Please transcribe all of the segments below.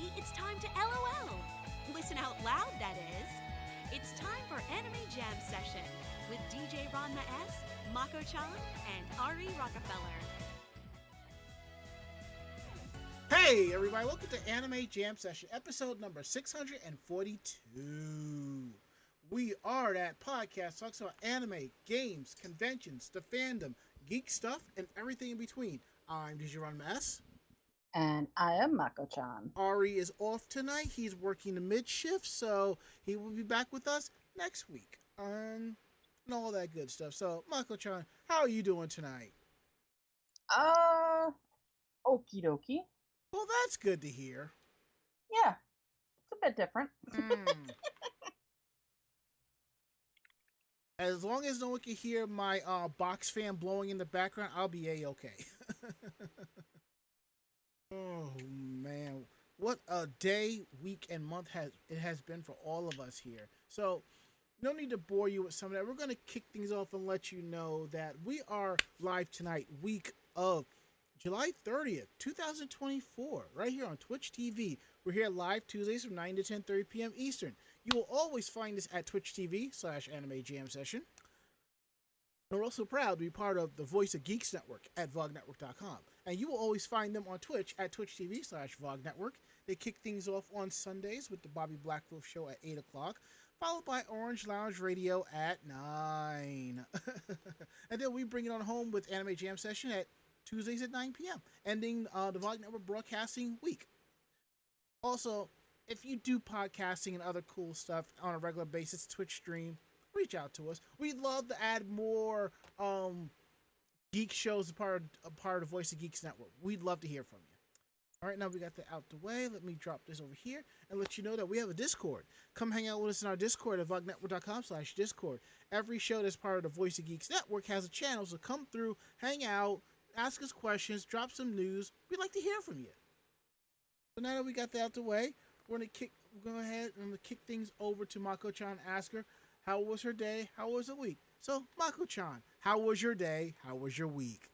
everybody, it's time to LOL. Listen out loud, that is. It's time for Anime Jam Session with DJ Ranma S, Mako-chan, and Ari Rockefeller. Hey everybody, welcome to Anime Jam Session, episode number 642. We are that podcast that talks about anime, games, conventions, the fandom, geek stuff, and everything in between. I'm DJ Ranma S. And I am Mako-chan. Ari is off tonight. He's working the mid shift, so he will be back with us next week. And all that good stuff. So, Mako-chan, how are you doing tonight? Okie dokie. Well, that's good to hear. Yeah, it's a bit different. As long as no one can hear my box fan blowing in the background, I'll be A-okay. Oh, man. What a day, week, and month it has been for all of us here. So, no need to bore you with some of that. We're going to kick things off and let you know that we are live tonight, week of July 30th, 2024, right here on Twitch TV. We're here live Tuesdays from 9 to 10:30 p.m. Eastern. You will always find us at Twitch TV/Anime Jam Session. We're also proud to be part of the Voice of Geeks Network at VogNetwork.com. And you will always find them on Twitch at Twitch TV/VogNetwork. They kick things off on Sundays with the Bobby Blackwolf Show at 8 o'clock, followed by Orange Lounge Radio at 9. And then we bring it on home with Anime Jam Session at Tuesdays at 9 p.m., ending the Vog Network broadcasting week. Also, if you do podcasting and other cool stuff on a regular basis, Twitch stream, reach out to us. We'd love to add more geek shows as part of the Voice of Geeks Network. We'd love to hear from you. All right, now we got that out the way. Let me drop this over here and let you know that we have a Discord. Come hang out with us in our Discord at vognetwork.com/Discord. Every show that's part of the Voice of Geeks Network has a channel, so come through, hang out, ask us questions, drop some news. We'd like to hear from you. So now that we got that out the way, we're going to go ahead and kick things over to Mako-chan. Ask her, how was her day? How was the week? So, Mako-chan, how was your day? How was your week?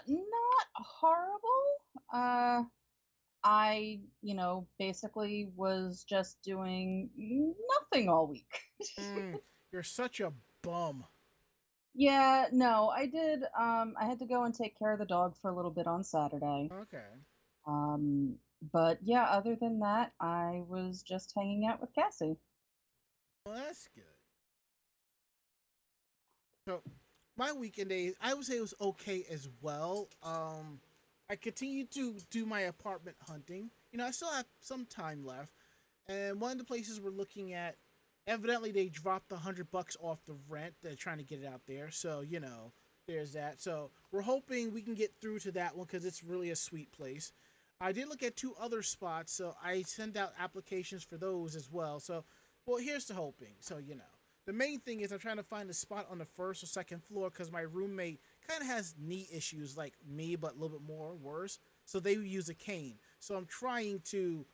Not horrible. I, basically was just doing nothing all week. You're such a bum. Yeah, no, I did. I had to go and take care of the dog for a little bit on Saturday. Okay. But yeah, other than that, I was just hanging out with Cassie. Well, that's good. So, my weekend days, I would say it was okay as well. I continue to do my apartment hunting. I still have some time left. And one of the places we're looking at, evidently they dropped $100 off the rent. They're trying to get it out there. So, there's that. So, we're hoping we can get through to that one because it's really a sweet place. I did look at 2 other spots, so I sent out applications for those as well. So, well, here's the hoping. So, the main thing is I'm trying to find a spot on the first or second floor because my roommate kind of has knee issues like me, but a little bit more worse. So they use a cane. So I'm trying to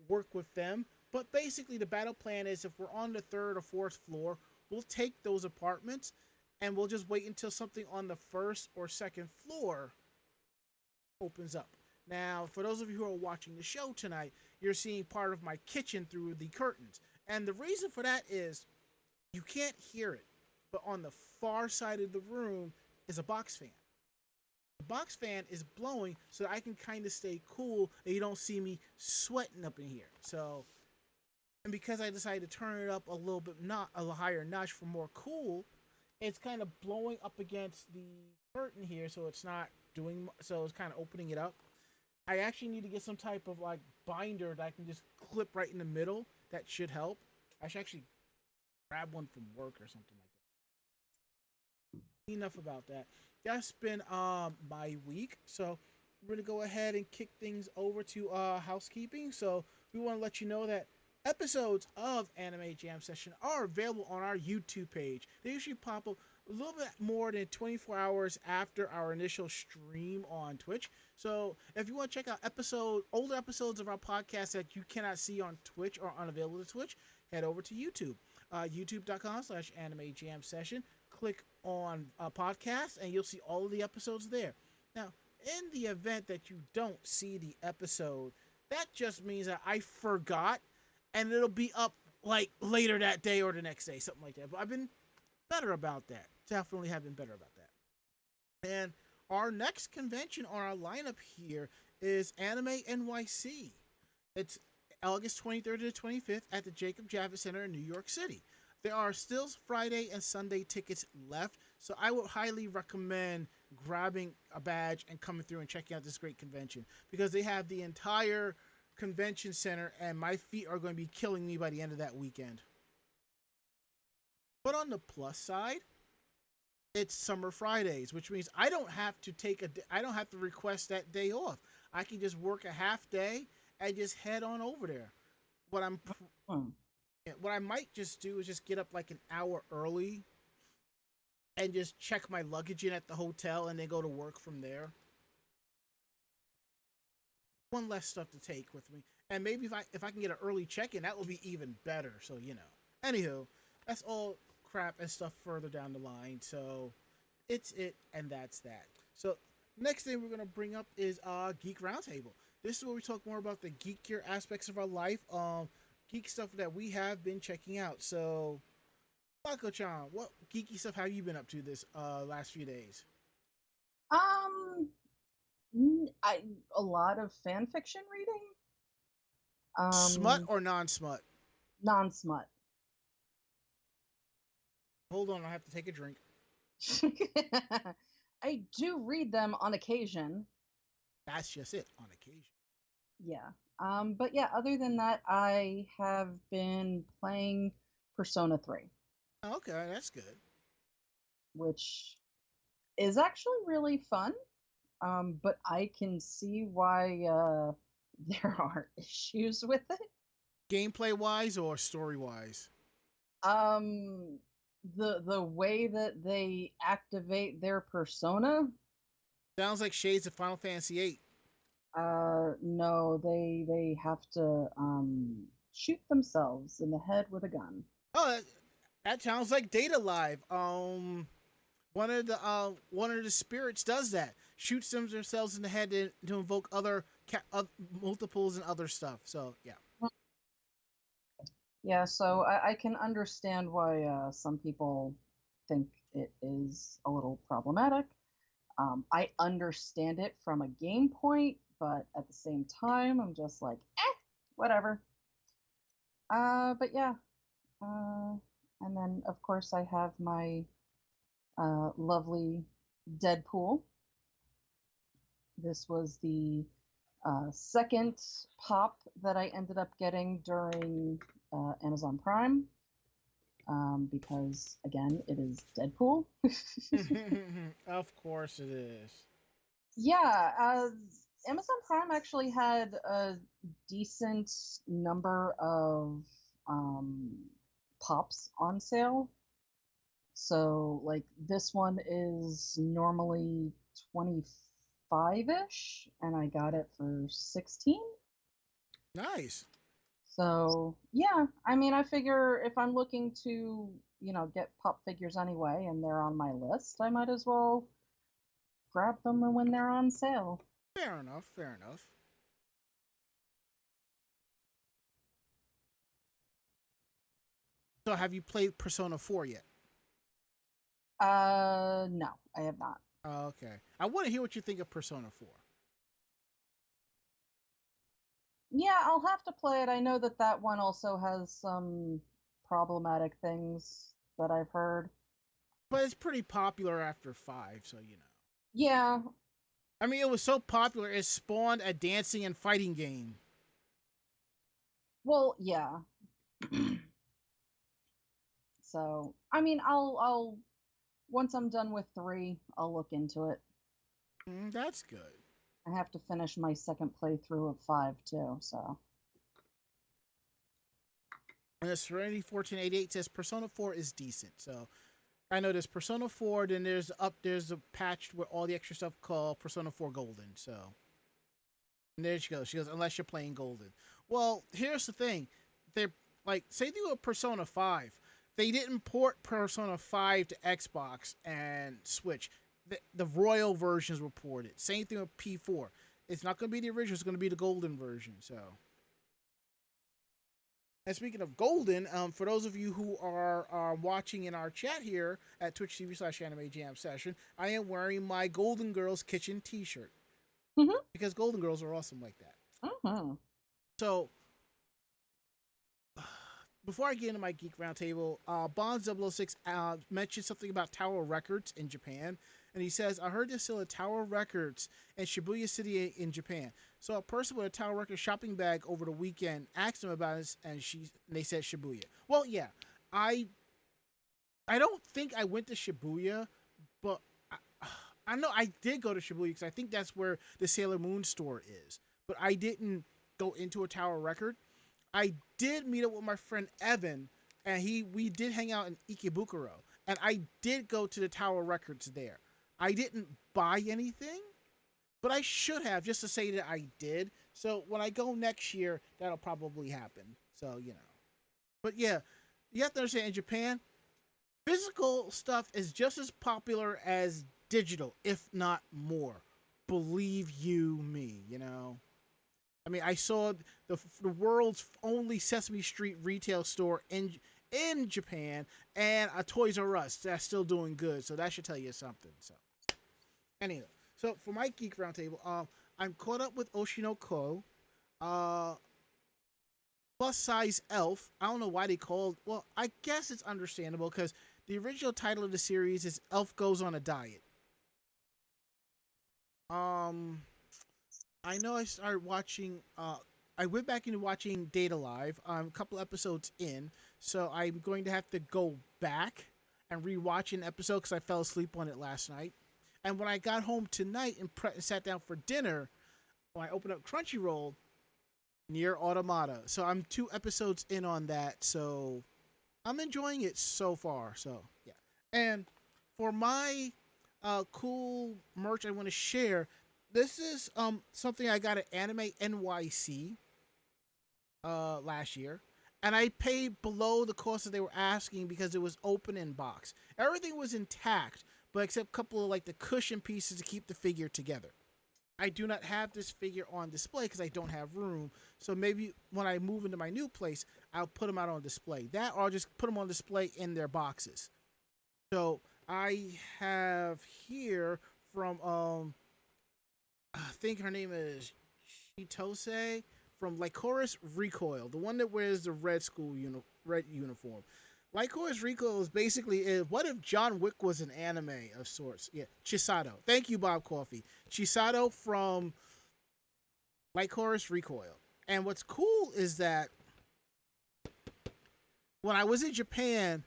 work with them. But basically the battle plan is if we're on the 3rd or 4th floor, we'll take those apartments and we'll just wait until something on the 1st or 2nd floor opens up. Now, for those of you who are watching the show tonight, you're seeing part of my kitchen through the curtains. And the reason for that is you can't hear it, but on the far side of the room is a box fan. The box fan is blowing so that I can kind of stay cool and you don't see me sweating up in here. So, and because I decided to turn it up a little bit, not a higher notch for more cool, it's kind of blowing up against the curtain here, so it's not doing, so it's kind of opening it up. I actually need to get some type of like binder that I can just clip right in the middle. That should help. I should actually grab one from work or something like that. Enough about that. That's been my week. So we're gonna go ahead and kick things over to housekeeping. So we want to let you know that episodes of Anime Jam Session are available on our YouTube page. They usually pop up a little bit more than 24 hours after our initial stream on Twitch. So if you want to check out older episodes of our podcast that you cannot see on Twitch or unavailable to Twitch, head over to YouTube. YouTube.com/Anime Jam Session. Click on podcast and you'll see all of the episodes there. Now, in the event that you don't see the episode that just means that I forgot, and it'll be up like later that day or the next day, something like that. But I've been better about that. Definitely have been better about that. And our next convention on our lineup here is Anime NYC. It's August 23rd to the 25th at the Jacob Javits Center in New York City. There are still Friday and Sunday tickets left, so I would highly recommend grabbing a badge and coming through and checking out this great convention because they have the entire convention center and my feet are going to be killing me by the end of that weekend. But on the plus side, it's Summer Fridays, which means I don't have to I don't have to request that day off. I can just work a half day and just head on over there. What I'm what I might just do is just get up like an hour early and just check my luggage in at the hotel and then go to work from there. One less stuff to take with me. And maybe if I can get an early check-in, that will be even better. So, you know. Anywho, that's all crap and stuff further down the line. So, it's it and that's that. So, next thing we're going to bring up is Geek Roundtable. This is where we talk more about the geekier aspects of our life. Geek stuff that we have been checking out. So, Mako-chan, what geeky stuff have you been up to this last few days? A lot of fan fiction reading. Smut or non-smut? Non-smut. Hold on, I have to take a drink. I do read them on occasion. That's just it, on occasion. Yeah. But yeah, other than that, I have been playing Persona 3. Okay, that's good. Which is actually really fun. But I can see why there are issues with it. Gameplay wise or story wise? The way that they activate their persona. Sounds like shades of Final Fantasy VIII. No, they have to shoot themselves in the head with a gun. Oh, that sounds like Data Live. One of the spirits does that. Shoots themselves in the head to invoke other multiples and other stuff. So yeah. Yeah, so I can understand why some people think it is a little problematic. I understand it from a game point, but at the same time, I'm just like, whatever. But yeah. And then, of course, I have my lovely Deadpool. This was the second pop that I ended up getting during Amazon Prime. Because, again, it is Deadpool. Of course it is. Yeah, Amazon Prime actually had a decent number of pops on sale. So, like, this one is normally 25-ish, and I got it for 16. Nice. So, yeah, I mean, I figure if I'm looking to, get pop figures anyway, and they're on my list, I might as well grab them when they're on sale. Fair enough, fair enough. So have you played Persona 4 yet? No, I have not. Okay. I want to hear what you think of Persona 4. Yeah, I'll have to play it. I know that one also has some problematic things that I've heard. But it's pretty popular after 5, so you know. Yeah. I mean, it was so popular, it spawned a dancing and fighting game. Well, yeah. So, I mean, I'll once I'm done with 3, I'll look into it. That's good. I have to finish my second playthrough of 5 too, so. And the Serenity 1488 says Persona 4 is decent. So I know there's Persona 4, then there's a patch with all the extra stuff called Persona 4 Golden. So and there she goes. She goes, unless you're playing Golden. Well, here's the thing. They're like, say they do a Persona 5. They didn't port Persona 5 to Xbox and Switch. The Royal versions were ported. Same thing with P4. It's not going to be the original. It's going to be the golden version. So, and speaking of golden, for those of you who are watching in our chat here at Twitch TV/Anime Jam Session, I am wearing my Golden Girls Kitchen T-shirt because Golden Girls are awesome like that. So, before I get into my Geek Roundtable, Bond006 mentioned something about Tower Records in Japan. And he says, I heard there's still a Tower Records in Shibuya City in Japan. So a person with a Tower Records shopping bag over the weekend asked him about it, and they said Shibuya. Well, yeah, I don't think I went to Shibuya, but I know I did go to Shibuya because I think that's where the Sailor Moon store is. But I didn't go into a Tower Record. I did meet up with my friend Evan, and we did hang out in Ikebukuro, and I did go to the Tower Records there. I didn't buy anything, but I should have, just to say that I did. So when I go next year, that'll probably happen. So, you know. But yeah, you have to understand, in Japan, physical stuff is just as popular as digital, if not more. Believe you me, you know. I mean, I saw the world's only Sesame Street retail store in Japan, and a Toys R Us that's still doing good. So that should tell you something. So, anyway, so for my Geek Roundtable, I'm caught up with Oshinoko, plus size elf. I don't know why they called. Well, I guess it's understandable because the original title of the series is Elf Goes on a Diet. I know I started watching. I went back into watching Data Live. I'm a couple episodes in, so I'm going to have to go back and rewatch an episode because I fell asleep on it last night. And when I got home tonight and sat down for dinner, when I opened up Crunchyroll, Nier Automata. So I'm 2 episodes in on that. So I'm enjoying it so far. So yeah. And for my cool merch I want to share, this is something I got at Anime NYC last year, and I paid below the cost that they were asking because it was open in box. Everything was intact, but except a couple of like the cushion pieces to keep the figure together. I do not have this figure on display because I don't have room. So maybe when I move into my new place, I'll put them out on display. That or I'll just put them on display in their boxes. So I have here from I think her name is Hitoshi from Lycoris Recoil, the one that wears the red uniform. Lycoris Recoil is basically what if John Wick was an anime of sorts? Yeah, Chisato. Thank you, Bob Coffee. Chisato from Lycoris Recoil. And what's cool is that when I was in Japan,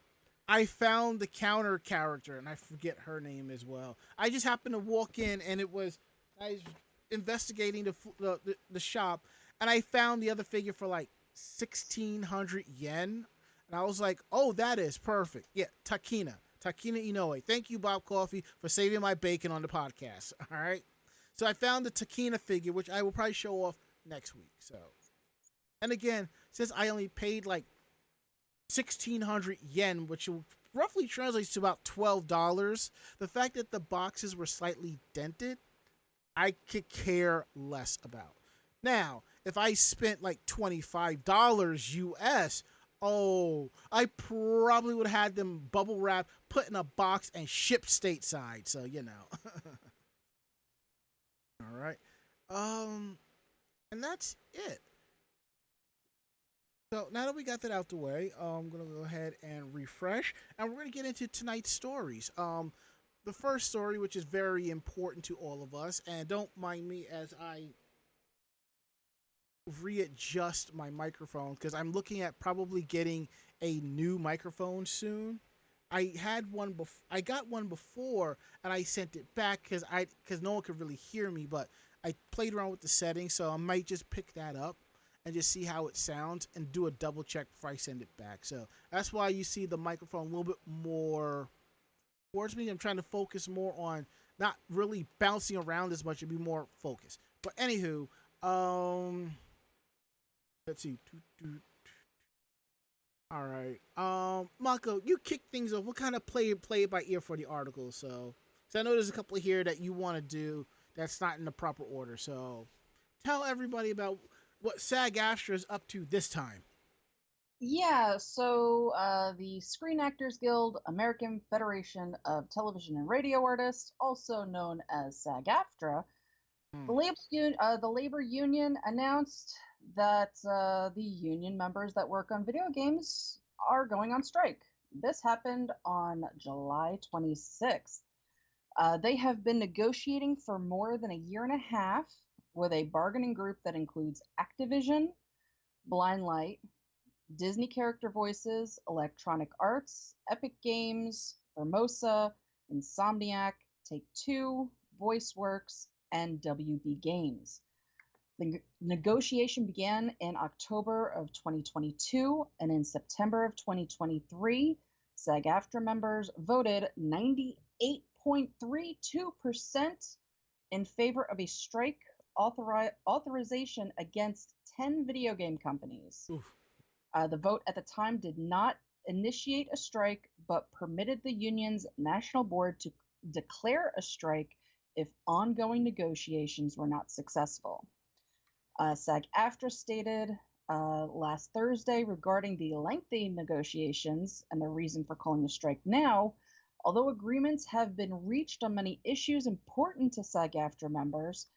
I found the counter character, and I forget her name as well. I just happened to walk in, and I was investigating the shop, and I found the other figure for like 1,600 yen, and I was like, "Oh, that is perfect." Yeah, Takina Inoue. Thank you, Bob Coffee, for saving my bacon on the podcast. All right, so I found the Takina figure, which I will probably show off next week. So, and again, since I only paid like 1,600 yen, which roughly translates to about $12, the fact that the boxes were slightly dented, I could care less about. Now, if I spent like $25 US, oh, I probably would have had them bubble wrap, put in a box, and shipped stateside. So, you know. All right. And that's it. So now that we got that out the way, I'm going to go ahead and refresh, and we're going to get into tonight's stories. The first story, which is very important to all of us, and don't mind me as I readjust my microphone because I'm looking at probably getting a new microphone soon. I got one before, and I sent it back because no one could really hear me, but I played around with the settings, so I might just pick that up and just see how it sounds and do a double check before I send it back. So that's why you see the microphone a little bit more towards me. I'm trying to focus more on not really bouncing around as much and be more focused. But anywho, let's see. All right. Mako, you kick things off. What kind of play it by ear for the article? So I know there's a couple here that you want to do that's not in the proper order. So tell everybody about what SAG-AFTRA is up to this time. Yeah, so the Screen Actors Guild, American Federation of Television and Radio Artists, also known as SAG-AFTRA, the labor union announced that the union members that work on video games are going on strike. This happened on July 26th. They have been negotiating for more than a year and a half with a bargaining group that includes Activision, Blindlight, Disney Character Voices, Electronic Arts, Epic Games, Formosa, Insomniac, Take-Two, VoiceWorks, and WB Games. The negotiation began in October of 2022, and in September of 2023, SAG-AFTRA members voted 98.32% in favor of a strike authorization against 10 video game companies. The vote at the time did not initiate a strike, but permitted the union's national board to declare a strike if ongoing negotiations were not successful. SAG-AFTRA stated last Thursday regarding the lengthy negotiations and the reason for calling the strike now, although agreements have been reached on many issues important to SAG-AFTRA members,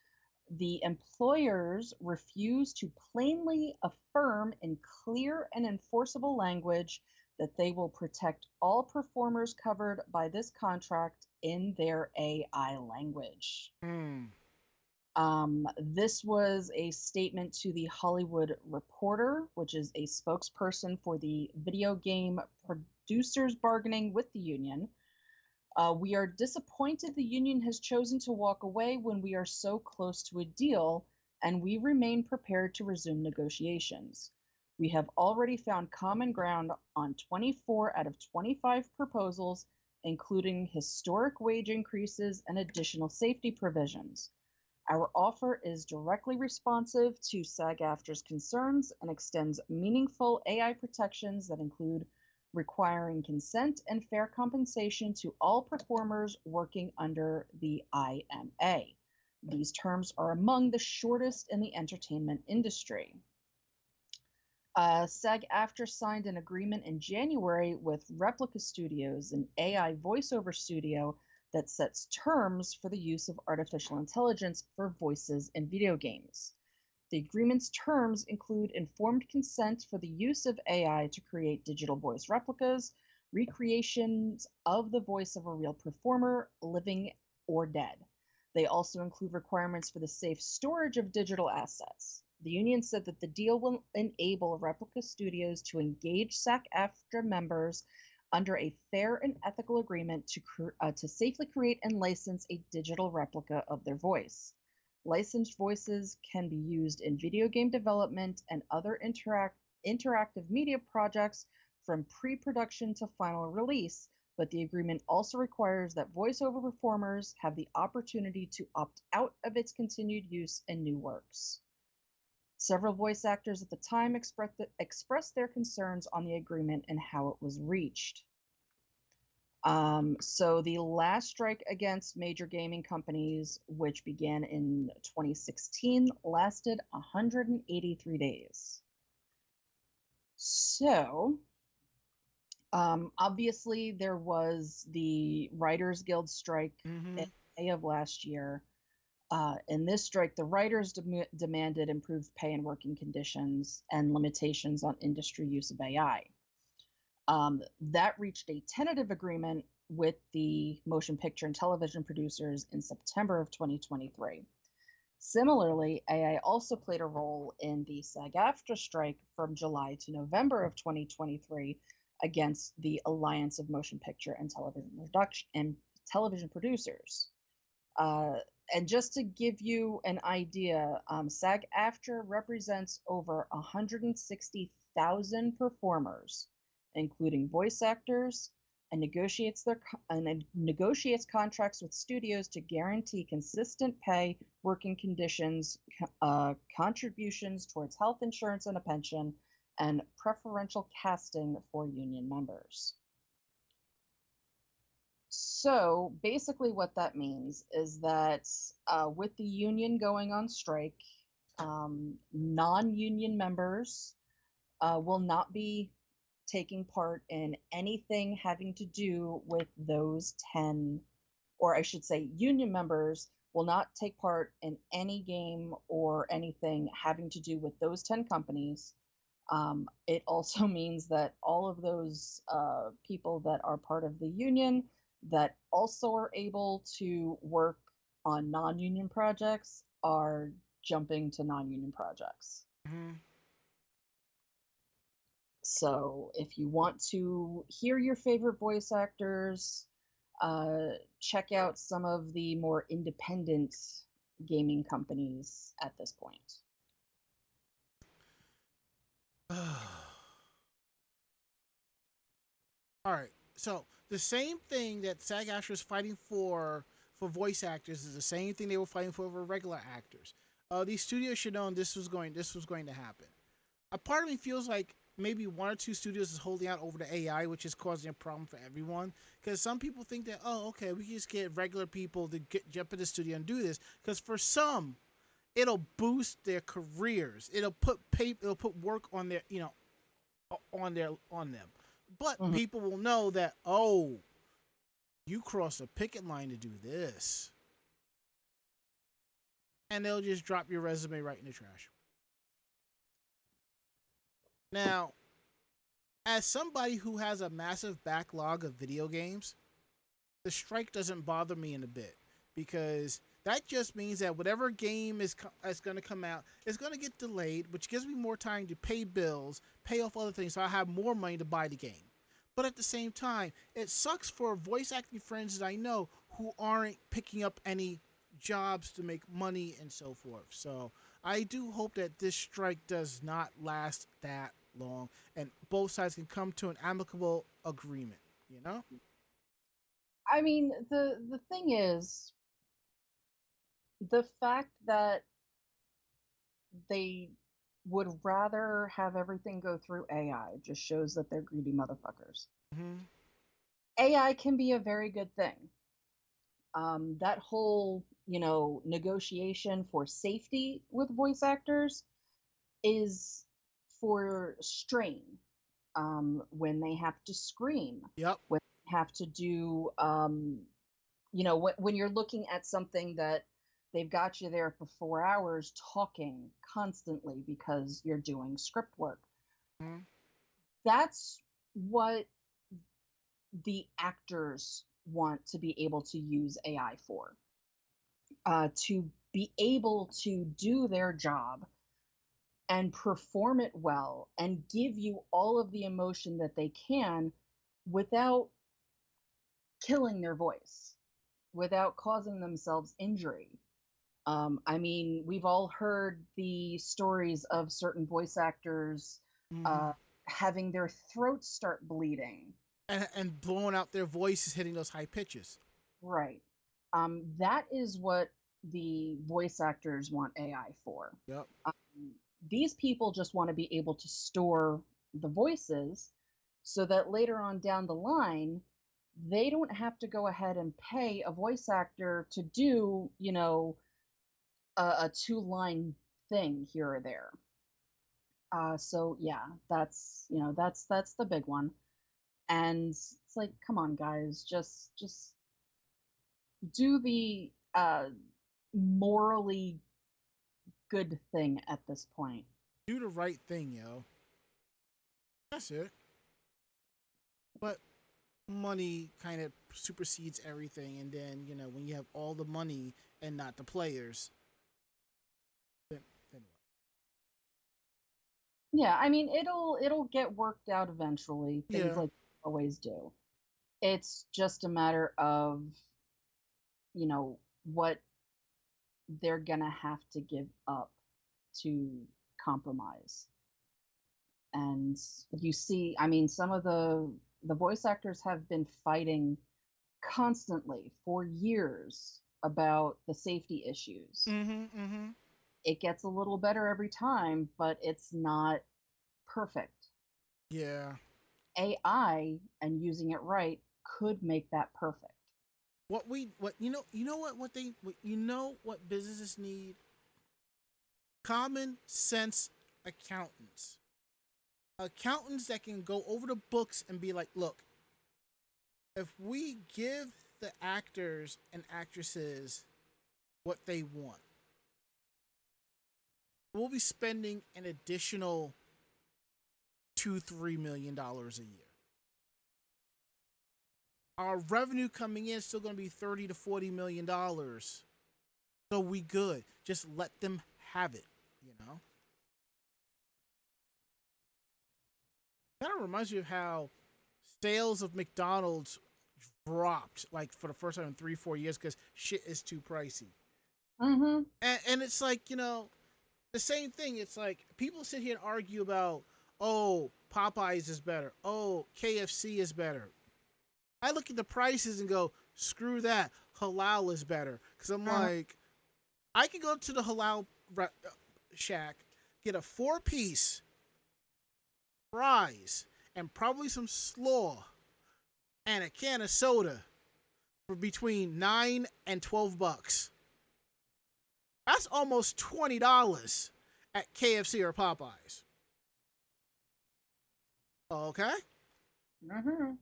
the employers refuse to plainly affirm in clear and enforceable language that they will protect all performers covered by this contract in their AI language. This was a statement to the Hollywood Reporter, which is a spokesperson for the video game producers bargaining with the union. We are disappointed the union has chosen to walk away when we are so close to a deal, and we remain prepared to resume negotiations. We have already found common ground on 24 out of 25 proposals, including historic wage increases and additional safety provisions. Our offer is directly responsive to SAG-AFTRA's concerns and extends meaningful AI protections that include requiring consent and fair compensation to all performers working under the IMA. These terms are among the shortest in the entertainment industry. SAG-AFTRA signed an agreement in January with Replica Studios, an AI voiceover studio that sets terms for the use of artificial intelligence for voices in video games. The agreement's terms include informed consent for the use of AI to create digital voice replicas, recreations of the voice of a real performer, living or dead. They also include requirements for the safe storage of digital assets. The union said that the deal will enable Replica Studios to engage SAG-AFTRA members under a fair and ethical agreement to safely create and license a digital replica of their voice. Licensed voices can be used in video game development and other interactive media projects from pre-production to final release, but the agreement also requires that voiceover performers have the opportunity to opt out of its continued use in new works. Several voice actors at the time expressed their concerns on the agreement and how it was reached. So the last strike against major gaming companies, which began in 2016, lasted 183 days. So, obviously, there was the Writers Guild strike in May of last year. In this strike, the writers demanded improved pay and working conditions and limitations on industry use of AI. That reached a tentative agreement with the motion picture and television producers in September of 2023. Similarly, AI also played a role in the SAG-AFTRA strike from July to November of 2023 against the Alliance of Motion Picture and Television Producers. And just to give you an idea, SAG-AFTRA represents over 160,000 performers, including voice actors, and negotiates contracts with studios to guarantee consistent pay, working conditions, contributions towards health insurance and a pension, and preferential casting for union members. So basically, what that means is that with the union going on strike, non union members will not be taking part in anything having to do with those 10, or I should say, union members will not take part in any game or anything having to do with those 10 companies. It also means that all of those people that are part of the union that also are able to work on non union projects are jumping to non union projects. Mm-hmm. So if you want to hear your favorite voice actors, check out some of the more independent gaming companies at this point. All right. So the same thing that SAG-AFTRA is fighting for voice actors is the same thing they were fighting for regular actors. These studios should know this was going to happen. A part of me feels like maybe one or two studios is holding out over the AI, which is causing a problem for everyone. Because some people think that, oh, okay, we can just get regular people to jump in the studio and do this. Because for some, it'll boost their careers. It'll put work on their, on them. But Mhm. people will know that, oh, you crossed a picket line to do this. And they'll just drop your resume right in the trash. Now, as somebody who has a massive backlog of video games, the strike doesn't bother me in a bit because that just means that whatever game is going to come out is going to get delayed, which gives me more time to pay bills, pay off other things, so I have more money to buy the game. But at the same time, it sucks for voice acting friends that I know who aren't picking up any jobs to make money and so forth. So I do hope that this strike does not last that long and both sides can come to an amicable agreement, you know? I mean, the thing is, the fact that they would rather have everything go through AI just shows that they're greedy motherfuckers. Mm-hmm. AI can be a very good thing. That whole, negotiation for safety with voice actors is for strain. When they have to scream, Yep. when they have to do, when you're looking at something that they've got you there for 4 hours talking constantly because you're doing script work. Mm-hmm. That's what the actors want to be able to use AI for. To be able to do their job and perform it well and give you all of the emotion that they can without killing their voice, without causing themselves injury. I mean, we've all heard the stories of certain voice actors Mm-hmm. uh, having their throats start bleeding. And blowing out their voices, hitting those high pitches. Right. That is what the voice actors want AI for. Yep. Um, these people just want to be able to store the voices so that later on down the line, they don't have to go ahead and pay a voice actor to do, a two-line thing here or there. So yeah, that's the big one. And it's like, come on, guys, just do the morally good thing at this point. Do the right thing, yo. That's it. But money kind of supersedes everything, and then when you have all the money and not the players, then Yeah, I mean, it'll get worked out eventually. what? Things Yeah. like always do. It's just a matter of, what they're gonna have to give up to compromise. And you see, I mean, some of the voice actors have been fighting constantly for years about the safety issues. Mm-hmm. Mm-hmm. It gets a little better every time, but it's not perfect. Yeah. AI and using it right could make that perfect. what businesses need? Common sense accountants. Accountants that can go over the books and be like, look, if we give the actors and actresses what they want, we'll be spending an additional $2-3 million a year. Our revenue coming in is still going to be $30 to $40 million. So we good. Just let them have it, you know? Kind of reminds me of how sales of McDonald's dropped like for the first time in 3-4 years because shit is too pricey. Mm-hmm. And it's like, you know, the same thing. It's like people sit here and argue about, oh, Popeyes is better. Oh, KFC is better. I look at the prices and go, screw that. Halal is better. Because I'm like, I can go to the halal shack, get a 4-piece, fries, and probably some slaw, and a can of soda for between $9 and $12. That's almost $20 at KFC or Popeyes. Okay? Mm-hmm.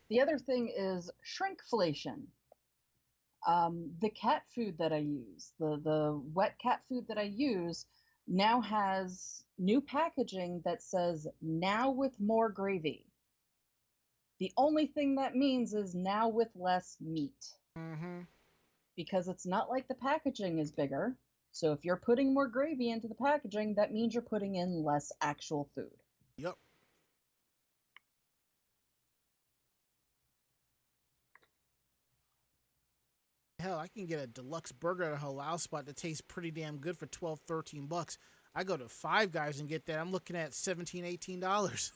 The other thing is shrinkflation. The cat food that I use, the wet cat food that I use, now has new packaging that says now with more gravy. The only thing that means is now with less meat. Mm-hmm. Because it's not like the packaging is bigger. So if you're putting more gravy into the packaging, that means you're putting in less actual food. Yep. Hell, I can get a deluxe burger at a halal spot that tastes pretty damn good for $12-13. I go to Five Guys and get that. I'm looking at $17-18.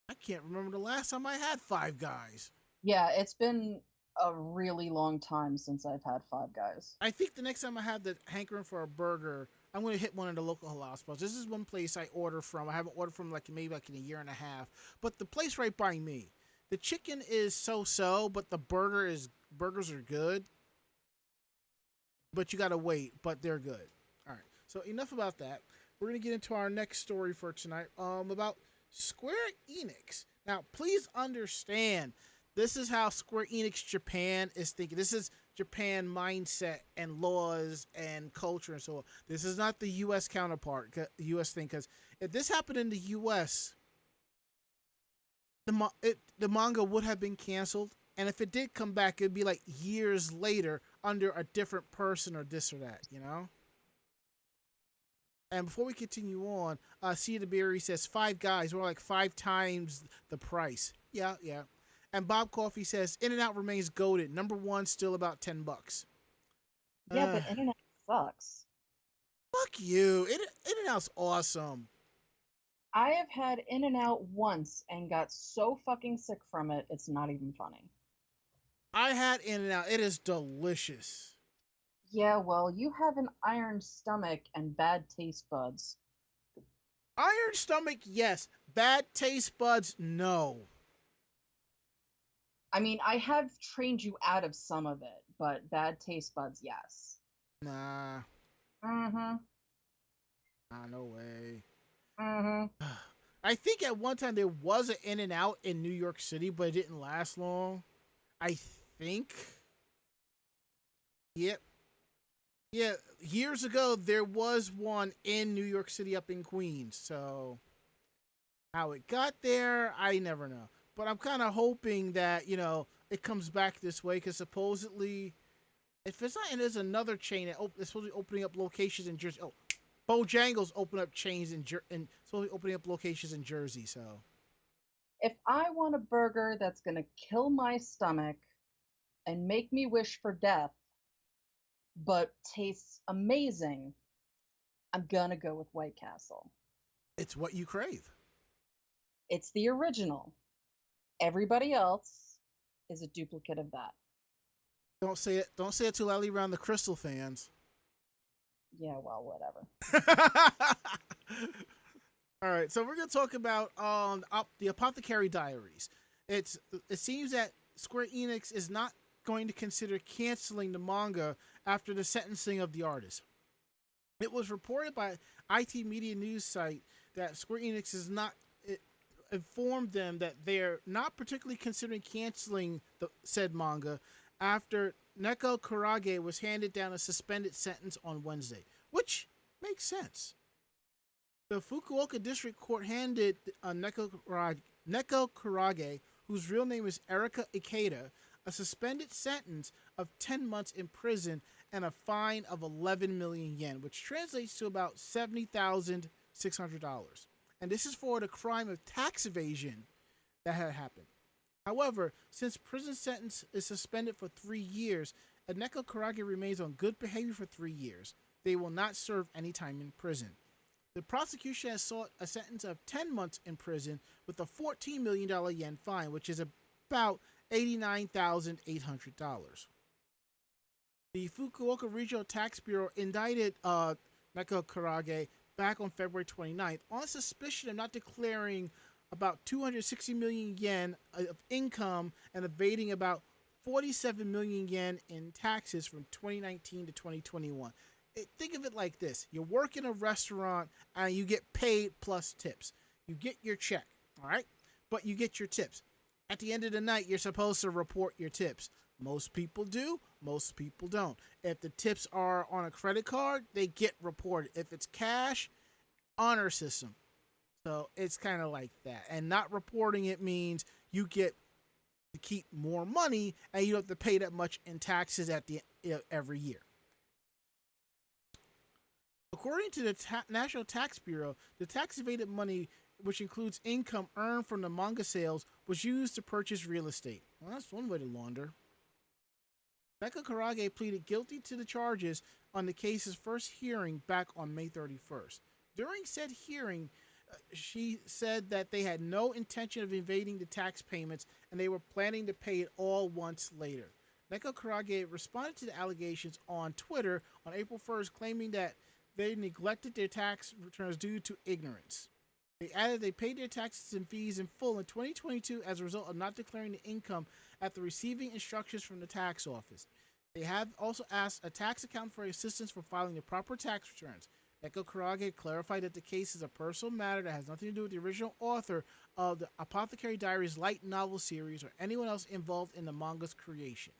I can't remember the last time I had Five Guys. Yeah, it's been a really long time since I've had Five Guys. I think the next time I have the hankering for a burger, I'm going to hit one of the local halal spots. This is one place I order from. I haven't ordered from maybe in a year and a half. But the place right by me, the chicken is so-so, but the burgers are good. But you got to wait, but they're good. All right. So enough about that. We're going to get into our next story for tonight about Square Enix. Now, please understand, this is how Square Enix Japan is thinking. This is Japan mindset and laws and culture and so on. This is not the U.S. counterpart, U.S. thing, because if this happened in the U.S., the manga would have been canceled, and if it did come back, it'd be like years later under a different person or this or that, you know? And before we continue on, Cia Berry says, Five Guys, we're like 5 times the price. Yeah. And Bob Coffey says, In-N-Out remains goated. Number 1, still about $10. Yeah, but In-N-Out sucks. Fuck you. In-N-Out's awesome. I have had In-N-Out once and got so fucking sick from it, it's not even funny. I had In-N-Out. It is delicious. Yeah, well, you have an iron stomach and bad taste buds. Iron stomach, yes. Bad taste buds, no. I mean, I have trained you out of some of it, but bad taste buds, yes. Nah. Mm-hmm. Nah, no way. Mm-hmm. I think at one time there was an In-N-Out in New York City, but it didn't last long. I think. Yep. Yeah, years ago there was one in New York City up in Queens. So how it got there, I never know. But I'm kind of hoping that, you know, it comes back this way because supposedly, if it's not, and there's another chain that it's supposed to be opening up locations in Jersey. Oh, Bojangles open up chains and supposed to be opening up locations in Jersey. So if I want a burger that's gonna kill my stomach and make me wish for death, but tastes amazing, I'm gonna go with White Castle. it's what you crave. It's the original. Everybody else is a duplicate of that. Don't say it. Don't say it too loudly around the Crystal fans. Yeah, well, whatever. All right, so we're gonna talk about the Apothecary Diaries. It seems that Square Enix is not going to consider canceling the manga after the sentencing of the artist. It was reported by IT Media News site that Square Enix has not informed them that they're not particularly considering canceling the said manga after Neko Kurage was handed down a suspended sentence on Wednesday, which makes sense. The Fukuoka District Court handed Neko Kurage, whose real name is Erika Ikeda, a suspended sentence of 10 months in prison and a fine of 11 million yen, which translates to about $70,600. And this is for the crime of tax evasion that had happened. However, since prison sentence is suspended for 3 years, Neko Kurage remains on good behavior for 3 years. They will not serve any time in prison. The prosecution has sought a sentence of 10 months in prison with a $14 million yen fine, which is about $89,800. The Fukuoka Regional Tax Bureau indicted Neko Kurage back on February 29th on suspicion of not declaring about 260 million yen of income and evading about 47 million yen in taxes from 2019 to 2021. Think of it like this. You work in a restaurant and you get paid plus tips. You get your check, all right? But you get your tips. At the end of the night, you're supposed to report your tips. Most people do, most people don't. If the tips are on a credit card, they get reported. If it's cash, honor system. So it's kind of like that. And not reporting it means you get to keep more money and you don't have to pay that much in taxes at the every year. According to the National Tax Bureau, the tax evaded money, which includes income earned from the manga sales, was used to purchase real estate. Well, that's one way to launder. Neko Kurage pleaded guilty to the charges on the case's first hearing back on May 31st. During said hearing, she said that they had no intention of evading the tax payments and they were planning to pay it all once later. Neko Kurage responded to the allegations on Twitter on April 1st, claiming that they neglected their tax returns due to ignorance. They added they paid their taxes and fees in full in 2022 as a result of not declaring the income after receiving instructions from the tax office. They have also asked a tax accountant for assistance for filing the proper tax returns. Neko Kurage clarified that the case is a personal matter that has nothing to do with the original author of the Apothecary Diaries light novel series or anyone else involved in the manga's creation.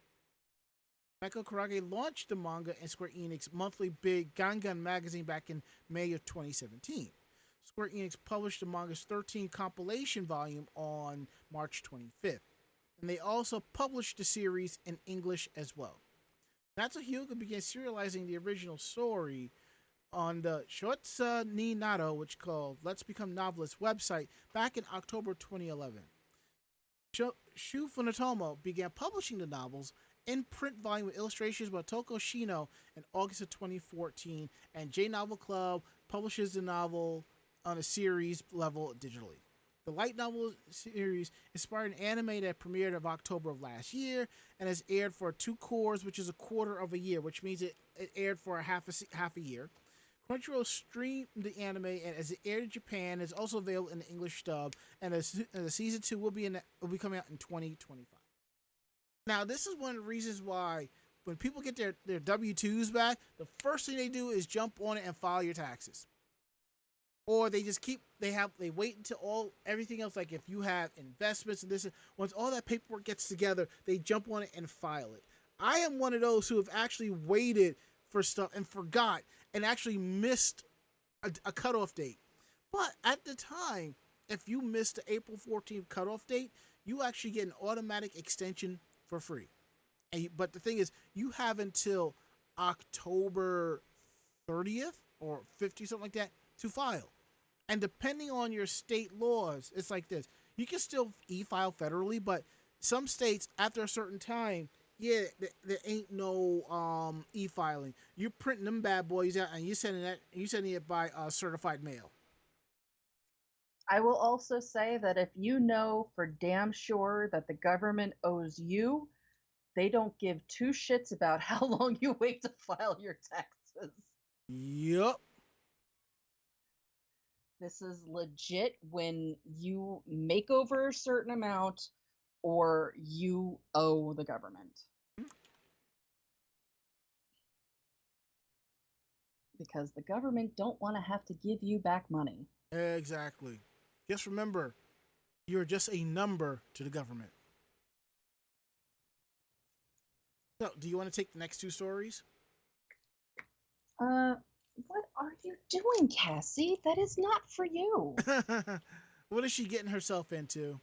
Neko Kurage launched the manga in Square Enix monthly big Gangan magazine back in May of 2017. Square Enix published the manga's 13th compilation volume on March 25th. And they also published the series in English as well. Natsuhiko began serializing the original story on the Shotsa ni Naro, which called Let's Become Novelists website back in October 2011. Shu Funatomo began publishing the novels in print volume with illustrations by Toko Shino in August of 2014, and J Novel Club publishes the novel on a series level digitally. The light novel series inspired an anime that premiered of October of last year and has aired for 2 cours, which is a quarter of a year, which means it aired for half a year. Crunchyroll streamed the anime, and as it aired in Japan, it's also available in the English dub, and the season 2 will be coming out in 2025. Now, this is one of the reasons why when people get their W-2s back, the first thing they do is jump on it and file your taxes. Or they just they wait until everything else, like if you have investments and this, once all that paperwork gets together, they jump on it and file it. I am one of those who have actually waited for stuff and forgot and actually missed a cutoff date. But at the time, if you missed the April 14th cutoff date, you actually get an automatic extension for free. But the thing is, you have until October 30th or 50th, something like that, to file. And depending on your state laws, it's like this. You can still e-file federally, but some states, after a certain time, there ain't no e-filing. You're printing them bad boys out, and you're sending it by certified mail. I will also say that if you know for damn sure that the government owes you, they don't give 2 shits about how long you wait to file your taxes. Yup. This is legit when you make over a certain amount, or you owe the government. Because the government don't want to have to give you back money. Exactly. Just remember, you're just a number to the government. So, do you want to take the next two stories? What are you doing, Cassie? That is not for you. What is she getting herself into?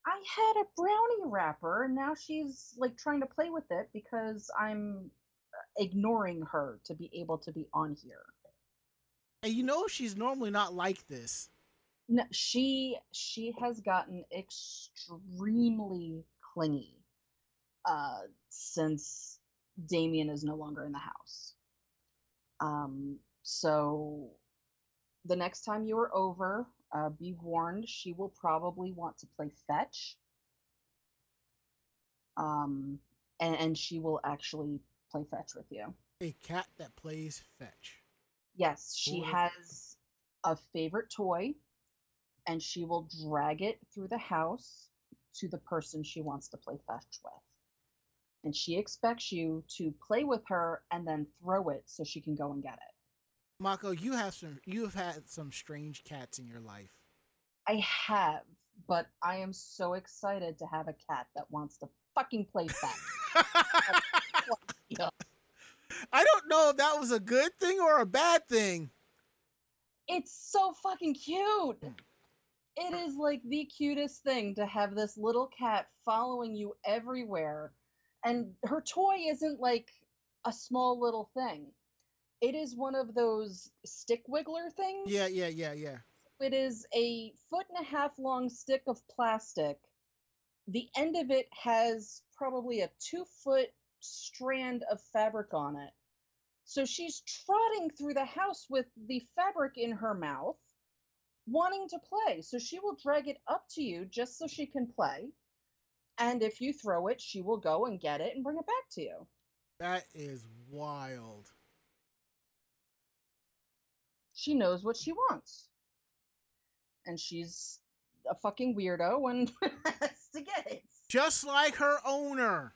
I had a brownie wrapper, and now she's like trying to play with it because I'm ignoring her to be able to be on here. And you know she's normally not like this. No, she has gotten extremely clingy since Damien is no longer in the house. So the next time you are over, be warned, she will probably want to play fetch. And she will actually play fetch with you. A cat that plays fetch. Yes, she has a favorite toy, and she will drag it through the house to the person she wants to play fetch with. And she expects you to play with her and then throw it so she can go and get it. Mako, you have had some strange cats in your life. I have, but I am so excited to have a cat that wants to fucking play fetch. I don't know if that was a good thing or a bad thing. It's so fucking cute. It is like the cutest thing to have this little cat following you everywhere. And her toy isn't like a small little thing. It is one of those stick wiggler things. Yeah. It is a 1.5 foot long stick of plastic. The end of it has probably a 2-foot strand of fabric on it. So she's trotting through the house with the fabric in her mouth, wanting to play. So she will drag it up to you just so she can play. And if you throw it, she will go and get it and bring it back to you. That is wild. She knows what she wants. And she's a fucking weirdo and has to get it. Just like her owner.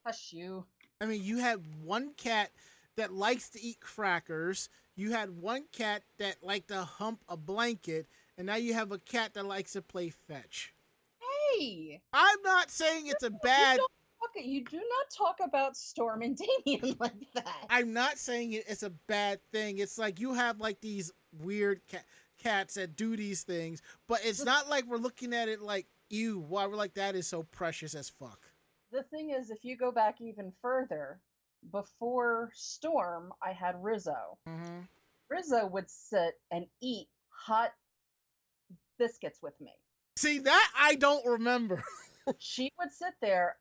Hush you. I mean, you had one cat that likes to eat crackers. You had one cat that liked to hump a blanket. And now you have a cat that likes to play fetch. Hey! I'm not saying it's a bad... You do not talk about Storm and Damien like that. I'm not saying it's a bad thing. It's like you have like these weird cats that do these things. But it's not like we're looking at it like, ew, why we're like, that is so precious as fuck. The thing is, if you go back even further, before Storm, I had Rizzo. Mm-hmm. Rizzo would sit and eat hot biscuits with me. See, that I don't remember. She would sit there,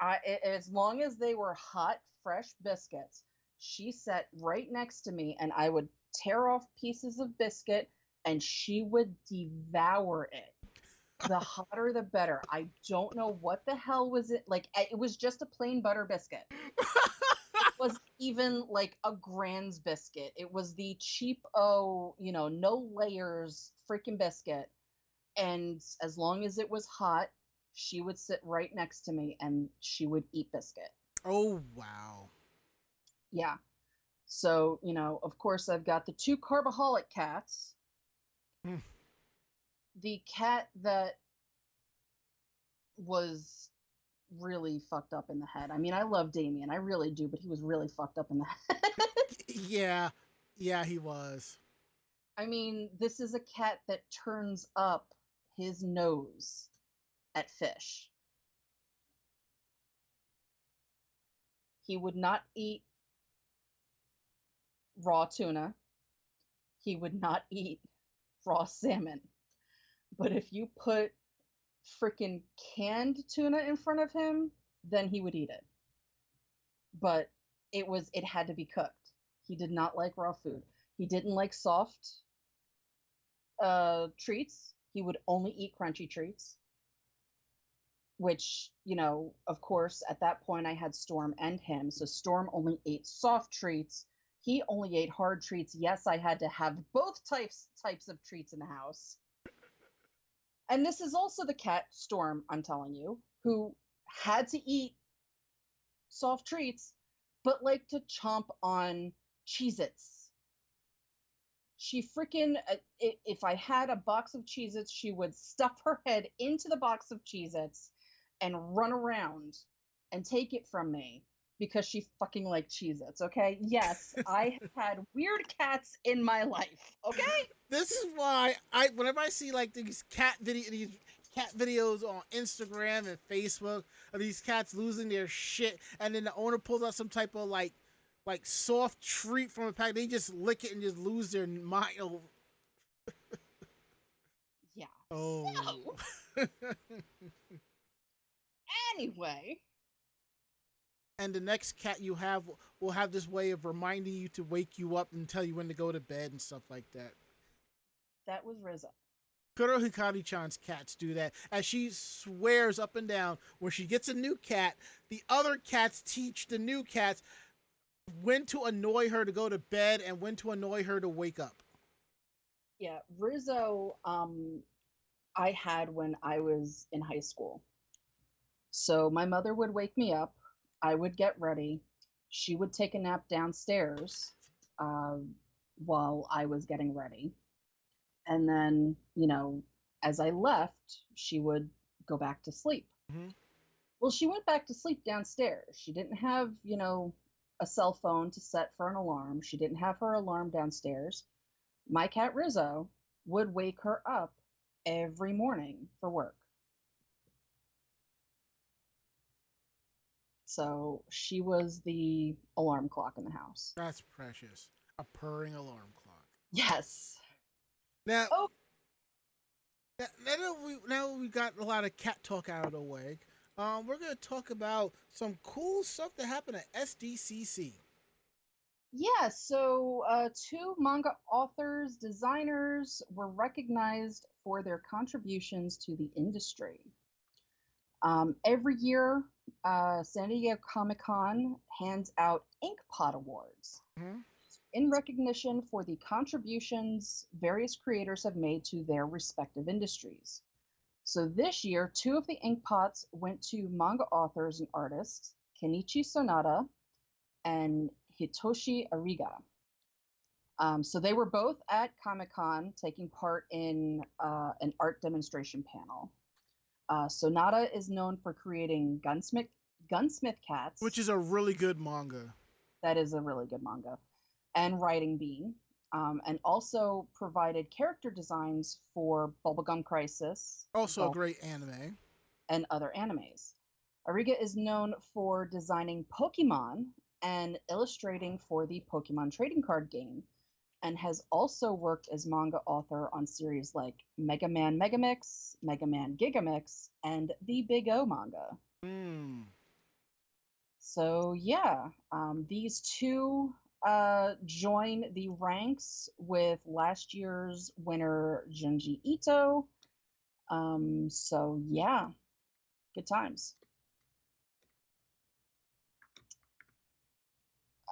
as long as they were hot, fresh biscuits, she sat right next to me, and I would tear off pieces of biscuit, and she would devour it. The hotter, the better. I don't know what the hell was it. Like, it was just a plain butter biscuit. It was even like a Grand's biscuit. It was the cheap, no layers freaking biscuit. And as long as it was hot, she would sit right next to me and she would eat biscuit. Oh, wow. Yeah. So, of course, I've got the 2 carbaholic cats. Mm. The cat that was really fucked up in the head. I mean, I love Damien. I really do, but he was really fucked up in the head. Yeah, he was. I mean, this is a cat that turns up his nose at fish. He would not eat raw tuna. He would not eat raw salmon. But if you put freaking canned tuna in front of him, then he would eat it. But it had to be cooked. He did not like raw food. He didn't like soft treats. He would only eat crunchy treats. Which, of course, at that point I had Storm and him. So Storm only ate soft treats. He only ate hard treats. Yes, I had to have both types of treats in the house. And this is also the cat, Storm, I'm telling you, who had to eat soft treats, but liked to chomp on Cheez-Its. She freaking, if I had a box of Cheez-Its, she would stuff her head into the box of Cheez-Its and run around and take it from me because she fucking liked Cheez-Its, okay? Yes, I have had weird cats in my life, okay? This is why whenever I see like these cat videos on Instagram and Facebook of these cats losing their shit, and then the owner pulls out some type of like soft treat from a pack, they just lick it and just lose their mind. Oh. Yeah. Oh. So, anyway. And the next cat you have will have this way of reminding you to wake you up and tell you when to go to bed and stuff like that. That was Rizzo. Kuro Hikari-chan's cats do that, as she swears up and down when she gets a new cat, the other cats teach the new cats when to annoy her to go to bed and when to annoy her to wake up. Yeah, Rizzo, I had when I was in high school. So my mother would wake me up, I would get ready, she would take a nap downstairs while I was getting ready. And then, as I left, she would go back to sleep. Mm-hmm. Well, she went back to sleep downstairs. She didn't have, a cell phone to set for an alarm. She didn't have her alarm downstairs. My cat Rizzo would wake her up every morning for work. So she was the alarm clock in the house. That's precious. A purring alarm clock. Yes. Now, now we got a lot of cat talk out of the way. We're going to talk about some cool stuff that happened at SDCC. Yeah, so 2 manga authors, designers were recognized for their contributions to the industry. Every year, San Diego Comic-Con hands out Inkpot Awards in recognition for the contributions various creators have made to their respective industries. So this year, 2 of the Inkpots went to manga authors and artists, Kenichi Sonada and Hitoshi Ariga. So they were both at Comic-Con taking part in an art demonstration panel. Sonada is known for creating Gunsmith Cats, which is a really good manga. That is a really good manga. And Writing Bean, and also provided character designs for Bubblegum Crisis. Also a great anime. And other animes. Ariga is known for designing Pokemon and illustrating for the Pokemon trading card game, and has also worked as manga author on series like Mega Man Megamix, Mega Man Gigamix, and the Big O manga. So yeah, these 2 join the ranks with last year's winner Junji Ito. So yeah, good times.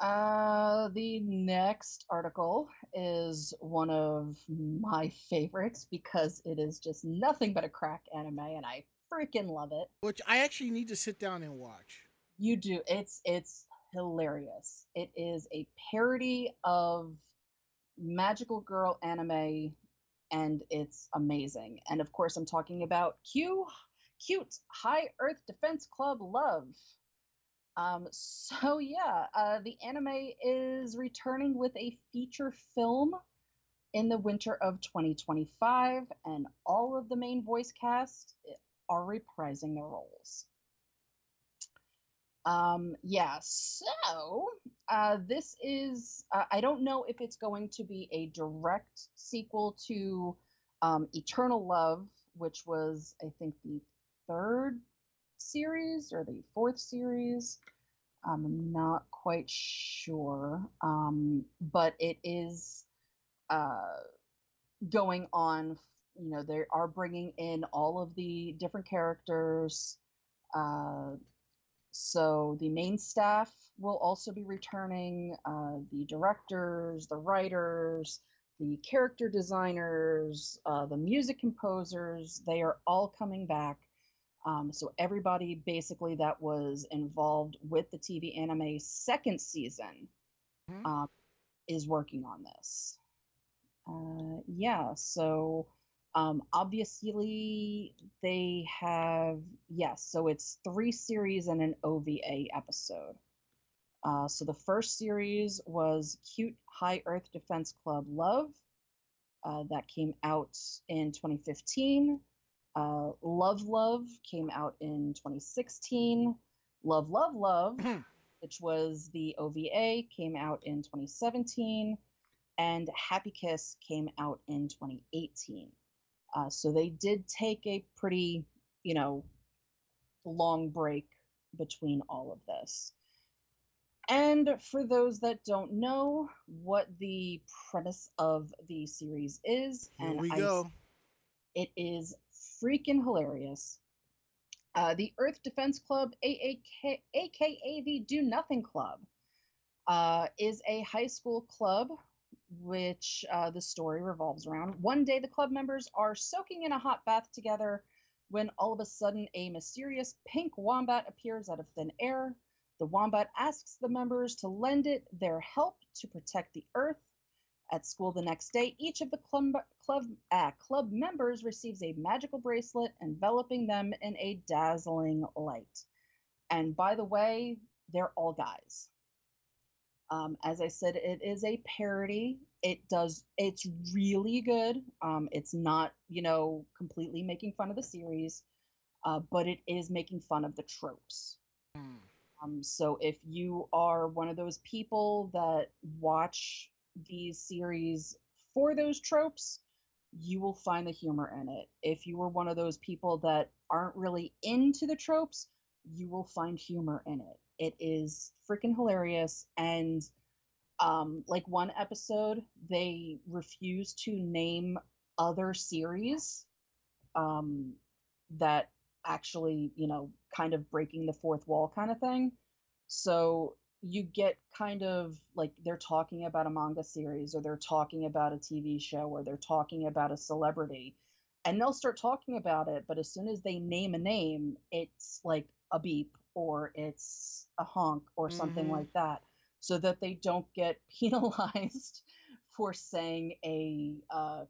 The next article is one of my favorites because it is just nothing but a crack anime and I freaking love it. Which I actually need to sit down and watch. You do. It's hilarious. It is a parody of magical girl anime and it's amazing. And of course I'm talking about cute High Earth Defense Club Love. So yeah, the anime is returning with a feature film in the winter of 2025, and all of the main voice cast are reprising their roles. Yeah, so this is, I don't know if it's going to be a direct sequel to Eternal Love, which was, I think, the 3rd series or the 4th series. I'm not quite sure, but it is going on. They are bringing in all of the different characters. So the main staff will also be returning. The directors, the writers, the character designers, the music composers, they are all coming back. So everybody basically that was involved with the TV anime second season Mhm. um, is working on this. Yeah, so obviously they have, yes, so it's 3 series and an OVA episode. So the first series was Cute High Earth Defense Club Love. That came out in 2015. Love Love came out in 2016. Love Love Love, which was the OVA, came out in 2017. And Happy Kiss came out in 2018. So they did take a pretty, you know, long break between all of this. And for those that don't know what the premise of the series is, Here we go. it is freaking hilarious. The Earth Defense Club, aka the Do Nothing Club, is a high school club which the story revolves around. One day, the club members are soaking in a hot bath together when all of a sudden a mysterious pink wombat appears out of thin air. The wombat asks the members to lend it their help to protect the Earth. At school the next day, each of the club members receives a magical bracelet enveloping them in a dazzling light. And by the way, they're all guys. As I said, it is a parody. It's really good. It's not, completely making fun of the series, but it is making fun of the tropes. So if you are one of those people that watch these series for those tropes, you will find the humor in it. If you are one of those people that aren't really into the tropes, you will find humor in it. It is freaking hilarious. And like one episode, they refuse to name other series that actually, kind of breaking the fourth wall kind of thing. So you get kind of like they're talking about a manga series or they're talking about a TV show or they're talking about a celebrity and they'll start talking about it. But as soon as they name a name, it's like a beep or it's a honk or something like that so that they don't get penalized for saying a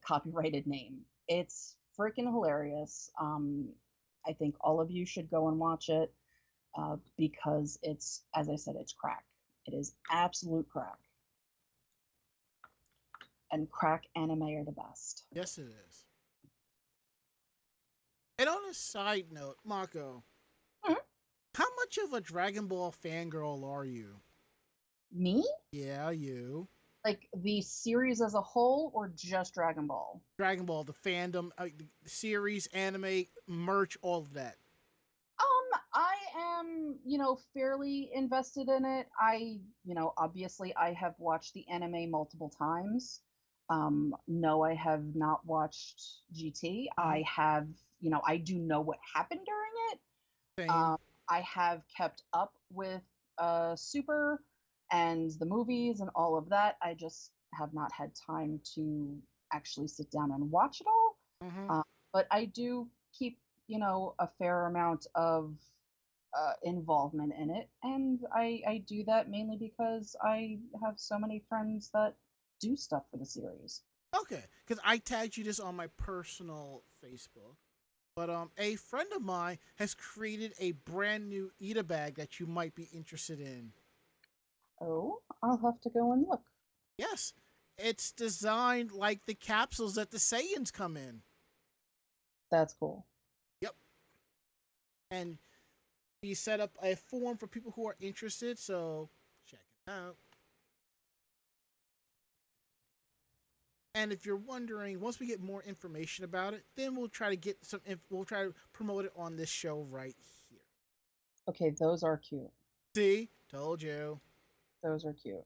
copyrighted name. It's freaking hilarious. I think all of you should go and watch it because it's, as I said, it's crack. It is absolute crack. And crack anime are the best. Yes, it is. And on a side note, Mako, how much of a Dragon Ball fangirl are you? Me? Yeah, you. Like the series as a whole or just Dragon Ball? Dragon Ball, the fandom, the series, anime, merch, all of that. I am, fairly invested in it. Obviously I have watched the anime multiple times. No, I have not watched GT. I have, I do know what happened during it. Same. I have kept up with Super and the movies and all of that. I just have not had time to actually sit down and watch it all. But I do keep, a fair amount of involvement in it. And I do that mainly because I have so many friends that do stuff for the series. Okay, because I tagged you this on my personal Facebook. But a friend of mine has created a brand new Ita bag that you might be interested in. Oh, I'll have to go and look. Yes, it's designed like the capsules that the Saiyans come in. That's cool. Yep. And he set up a form for people who are interested, so check it out. And if you're wondering, once we get more information about it, then we'll try to get some. We'll try to promote it on this show right here. Okay, those are cute. See, told you. Those are cute.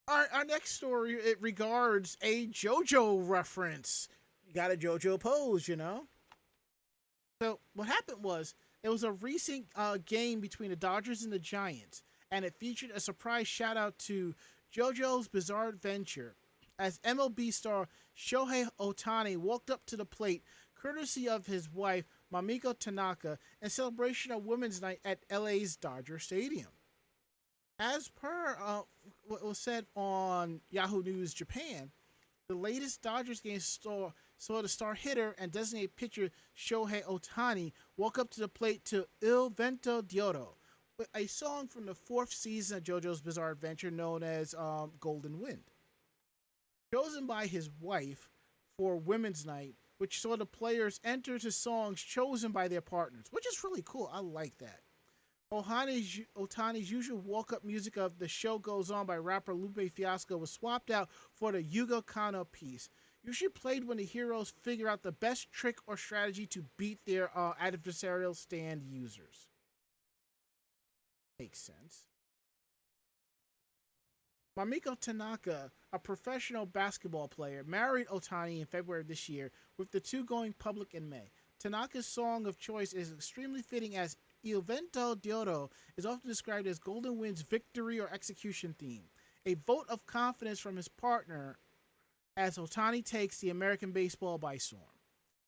Our next story it regards a JoJo reference. You got a JoJo pose, So what happened was there was a recent game between the Dodgers and the Giants, and it featured a surprise shout out to JoJo's Bizarre Adventure as MLB star Shohei Ohtani walked up to the plate courtesy of his wife Mamiko Tanaka in celebration of Women's Night at LA's Dodger Stadium. As per what was said on Yahoo News Japan, the latest Dodgers game saw the star hitter and designated pitcher Shohei Ohtani walk up to the plate to Il Vento d'Oro, a song from the fourth season of JoJo's Bizarre Adventure known as Golden Wind. Chosen by his wife for Women's Night, which saw the players enter to songs chosen by their partners, which is really cool. I like that. Otani's usual walk-up music of The Show Goes On by rapper Lupe Fiasco was swapped out for the Yugo Kanno piece, usually played when the heroes figure out the best trick or strategy to beat their adversarial stand users. Makes sense. Mamiko Tanaka, a professional basketball player, married Otani in February of this year, with the two going public in May. Tanaka's song of choice is extremely fitting as Il Vento d'Oro is often described as Golden Wind's victory or execution theme, a vote of confidence from his partner as Otani takes the American baseball by storm,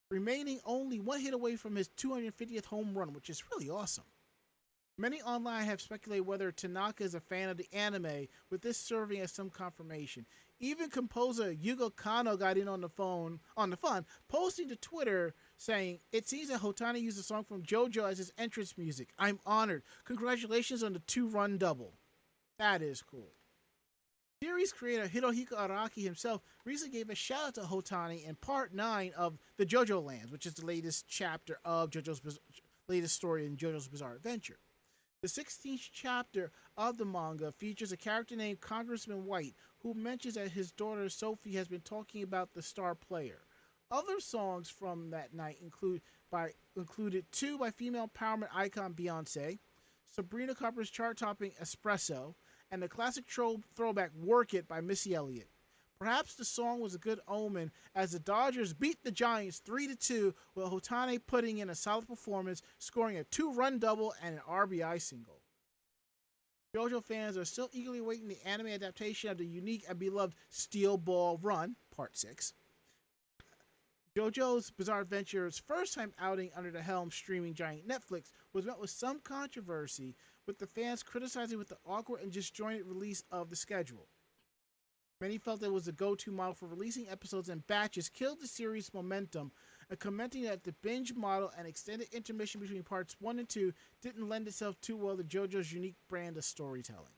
remaining only one hit away from his 250th home run, which is really awesome. Many online have speculated whether Tanaka is a fan of the anime, with this serving as some confirmation. Even composer Yugo Kanno got in on the fun, posting to Twitter saying, "It seems that Otani used a song from Jojo as his entrance music. I'm honored. Congratulations on the 2-run double." That is cool. Series creator Hirohiko Araki himself recently gave a shout out to Otani in part 9 of the JoJo Lands, which is the latest chapter of JoJo's latest story in JoJo's Bizarre Adventure. The 16th chapter of the manga features a character named Congressman White, who mentions that his daughter Sophie has been talking about the star player. Other songs from that night included 2 by female empowerment icon Beyonce, Sabrina Carpenter's chart-topping Espresso, and the classic throwback Work It by Missy Elliott. Perhaps the song was a good omen as the Dodgers beat the Giants 3-2, with Otani putting in a solid performance, scoring a 2-run double and an RBI single. JoJo fans are still eagerly awaiting the anime adaptation of the unique and beloved Steel Ball Run, Part 6. JoJo's Bizarre Adventure's first time outing under the helm streaming giant Netflix was met with some controversy, with the fans criticizing with the awkward and disjointed release of the schedule. Many felt it was the go-to model for releasing episodes in batches killed the series' momentum, and commenting that the binge model and extended intermission between parts 1 and 2 didn't lend itself too well to JoJo's unique brand of storytelling.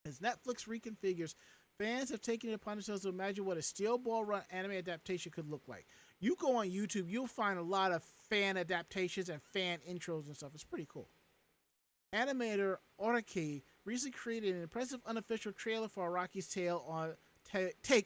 As Netflix reconfigures, fans have taken it upon themselves to imagine what a Steel Ball Run anime adaptation could look like. You go on YouTube, you'll find a lot of fan adaptations and fan intros and stuff. It's pretty cool. Animator Araki recently created an impressive unofficial trailer for Araki's take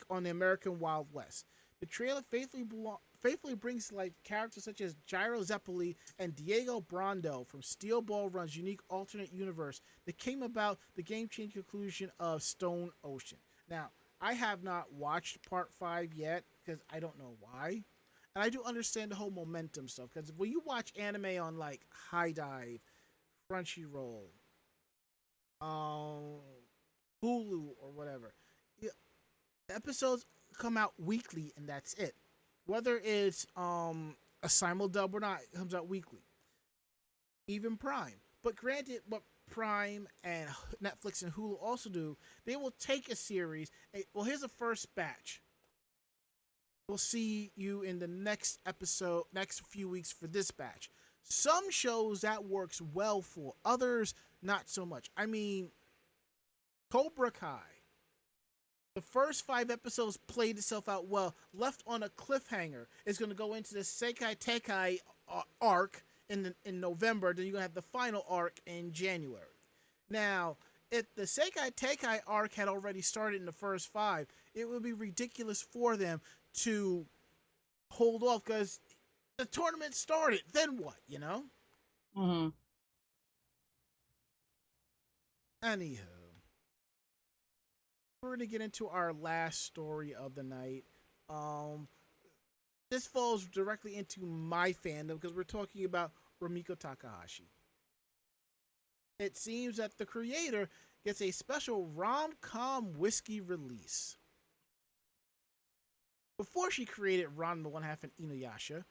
on the American Wild West. The trailer faithfully brings to life characters such as Gyro Zeppeli and Diego Brando from Steel Ball Run's unique alternate universe that came about the game-changing conclusion of Stone Ocean. Now, I have not watched Part 5 yet because I don't know why. And I do understand the whole momentum stuff, because when you watch anime on like High Dive, Crunchyroll, Hulu, or whatever, the episodes come out weekly and that's it. Whether it's a simuldub or not, it comes out weekly. Even Prime. But granted, what Prime and Netflix and Hulu also do, they will take a series. Well, here's the first batch. We'll see you in the next episode, next few weeks for this batch. Some shows that works well for, others not so much. I mean, Cobra Kai. The first 5 episodes played itself out well, left on a cliffhanger. It's going to go into the Sekai Tekai arc in November, then you're going to have the final arc in January. Now, if the Sekai Tekai arc had already started in the first 5, it would be ridiculous for them to hold off, because the tournament started. Then what, you know? Mm-hmm. Anywho, we're going to get into our last story of the night. This falls directly into my fandom because we're talking about Rumiko Takahashi. It seems that the creator gets a special rom-com whisky release. Before she created Ranma One Half and Inuyasha,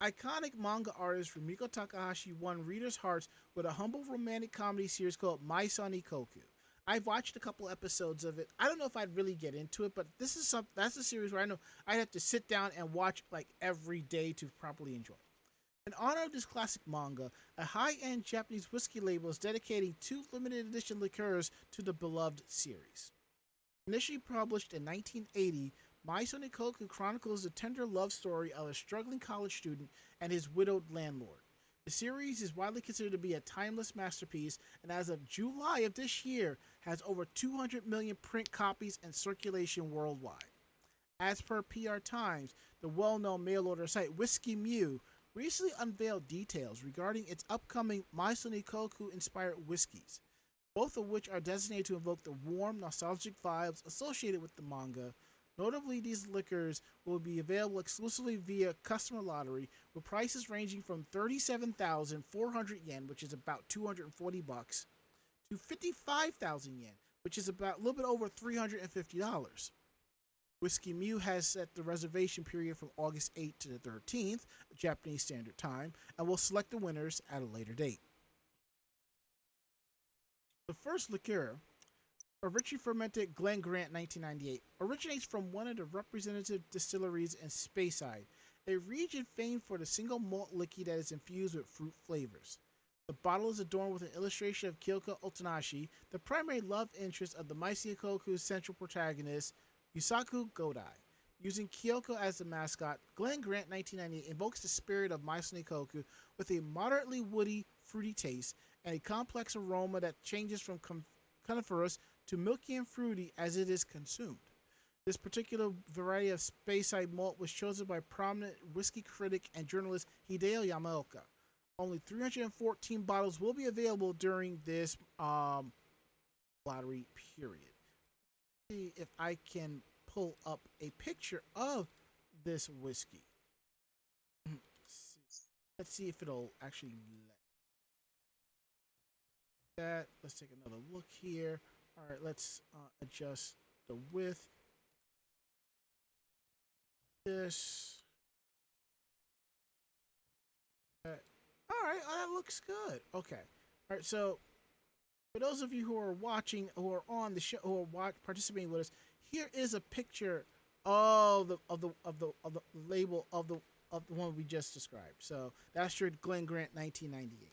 iconic manga artist Rumiko Takahashi won readers' hearts with a humble romantic comedy series called My Son Ikoku. I've watched a couple episodes of it. I don't know if I'd really get into it, but this is that's a series where I know I'd have to sit down and watch like every day to properly enjoy. In honor of this classic manga, a high-end Japanese whiskey label is dedicating two limited edition liqueurs to the beloved series. Initially published in 1980, My Son Ikoku chronicles the tender love story of a struggling college student and his widowed landlord. The series is widely considered to be a timeless masterpiece, and as of July of this year, has over 200 million print copies in circulation worldwide. As per PR Times, the well-known mail-order site Whiskey Mew recently unveiled details regarding its upcoming My Son Ikoku-inspired whiskeys, both of which are designated to evoke the warm, nostalgic vibes associated with the manga. Notably, these liquors will be available exclusively via customer lottery, with prices ranging from 37,400 yen, which is about 240 bucks, to 55,000 yen, which is about a little bit over $350. Whiskey Mew has set the reservation period from August 8th to the 13th, Japanese Standard Time, and will select the winners at a later date. The first liqueur, a richly fermented Glen Grant 1998, originates from one of the representative distilleries in Speyside, a region famed for the single malt liquor that is infused with fruit flavors. The bottle is adorned with an illustration of Kyoto Animation, the primary love interest of the My Son Ikoku's central protagonist, Yusaku Godai. Using Kyoto as the mascot, Glen Grant 1998 invokes the spirit of My Son Ikoku with a moderately woody, fruity taste and a complex aroma that changes from coniferous to milky and fruity as it is consumed. This particular variety of Speyside malt was chosen by prominent whiskey critic and journalist Hideo Yamaoka. Only 314 bottles will be available during this lottery period. Let's see if I can pull up a picture of this whiskey. Let's see if it'll actually let that. Let's take another look here. All right, let's adjust the width. This. All right, that looks good. Okay. All right, so for those of you who are watching, who are on the show, who are participating with us, here is a picture of the label of the one we just described. So that's your Glen Grant 1998.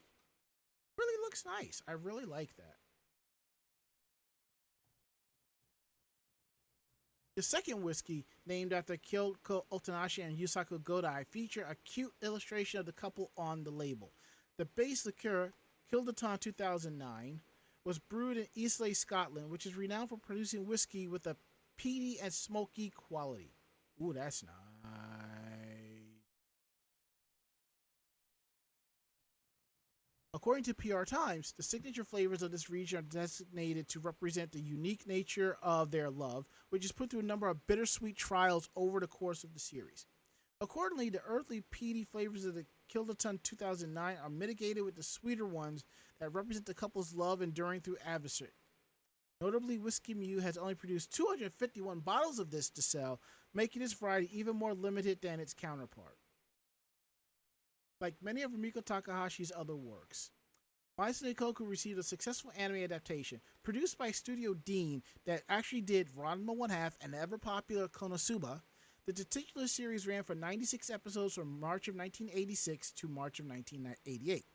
Really looks nice. I really like that. The second whiskey, named after Kyoto Animation and Yusaku Godai, feature a cute illustration of the couple on the label. The base liqueur, Kilderton 2009, was brewed in Eastleigh, Scotland, which is renowned for producing whiskey with a peaty and smoky quality. Ooh, that's nice. According to PR Times, the signature flavors of this region are designated to represent the unique nature of their love, which is put through a number of bittersweet trials over the course of the series. Accordingly, the earthly peaty flavors of the Kilderton 2009 are mitigated with the sweeter ones that represent the couple's love enduring through adversity. Notably, Whiskey Mew has only produced 251 bottles of this to sell, making this variety even more limited than its counterpart. Like many of Rumiko Takahashi's other works, My Son Ikoku received a successful anime adaptation, produced by Studio Dean, that actually did Ranma 1/2 and the ever-popular Konosuba. The titular series ran for 96 episodes from March of 1986 to March of 1988.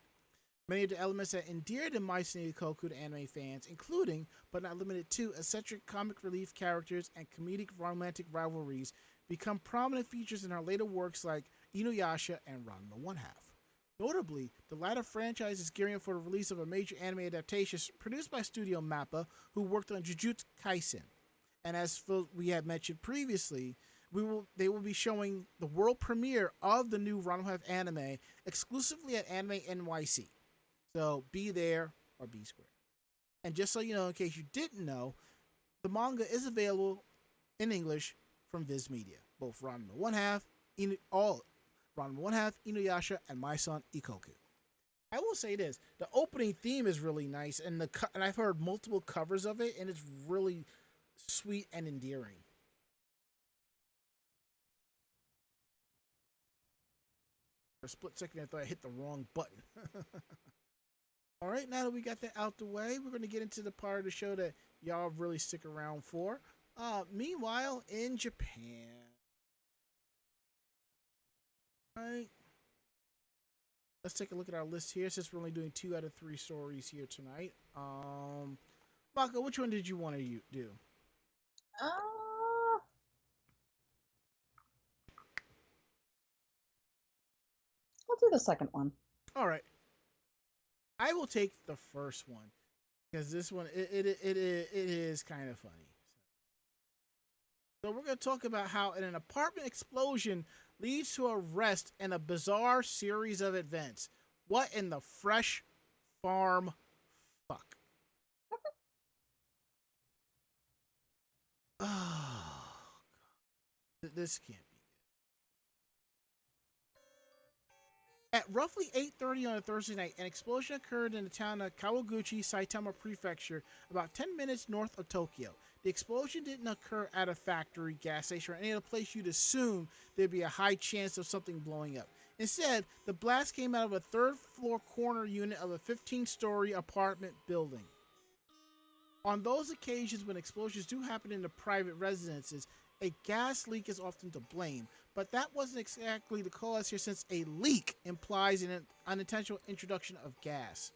Many of the elements that endeared the My Son Ikoku to anime fans, including, but not limited to, eccentric comic relief characters and comedic romantic rivalries, become prominent features in her later works like Inuyasha and Ranma 1/2. Notably, the latter franchise is gearing up for the release of a major anime adaptation produced by Studio Mappa, who worked on Jujutsu Kaisen. And as we had mentioned previously, they will be showing the world premiere of the new Ranma 1/2 anime exclusively at Anime NYC. So be there or be square. And just so you know, in case you didn't know, the manga is available in English from Viz Media. Both Ranma 1/2, Ranma 1/2, Inuyasha, and My Son Ikoku. I will say this: the opening theme is really nice, and I've heard multiple covers of it, and it's really sweet and endearing. For a split second, I thought I hit the wrong button. All right, now that we got that out the way, we're going to get into the part of the show that y'all really stick around for. Meanwhile, in Japan. All right. Let's take a look at our list here since we're only doing 2 out of 3 stories here tonight. Mako, which one did you want to do? I'll do the second one. All right. I will take the first one because this one it is kind of funny. So we're going to talk about how an apartment explosion leads to arrest and a bizarre series of events. What in the fresh farm fuck? Oh, God. This can't be. At roughly 8:30 on a Thursday night, an explosion occurred in the town of Kawaguchi, Saitama Prefecture, about 10 minutes north of Tokyo. The explosion didn't occur at a factory, gas station, or any other place you'd assume there'd be a high chance of something blowing up. Instead, the blast came out of a third-floor corner unit of a 15-story apartment building. On those occasions when explosions do happen in the private residences, a gas leak is often to blame, but that wasn't exactly the cause here since a leak implies an unintentional introduction of gas.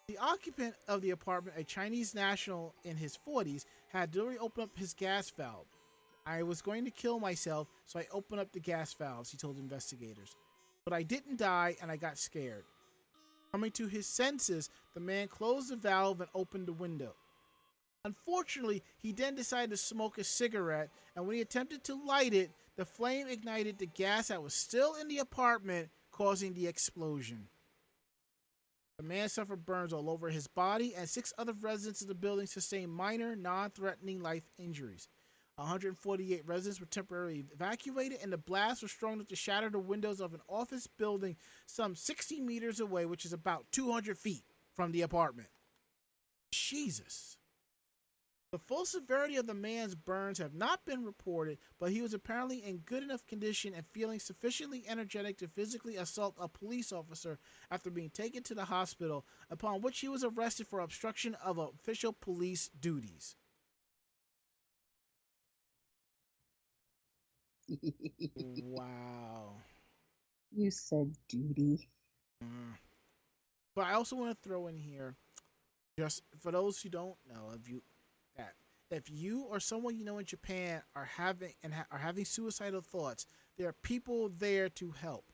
The occupant of the apartment, a Chinese national in his 40s, had deliberately opened up his gas valve. I was going to kill myself, so I opened up the gas valves, he told investigators. But I didn't die, and I got scared. Coming to his senses, the man closed the valve and opened the window. Unfortunately, he then decided to smoke a cigarette, and when he attempted to light it, the flame ignited the gas that was still in the apartment, causing the explosion. The man suffered burns all over his body, and 6 other residents of the building sustained minor, non-threatening life injuries. 148 residents were temporarily evacuated, and the blast was strong enough to shatter the windows of an office building some 60 meters away, which is about 200 feet from the apartment. Jesus. The full severity of the man's burns have not been reported, but he was apparently in good enough condition and feeling sufficiently energetic to physically assault a police officer after being taken to the hospital, upon which he was arrested for obstruction of official police duties. Wow. You said duty. But I also want to throw in here, just for those who don't know, if you or someone you know in Japan are having suicidal thoughts, there are people there to help,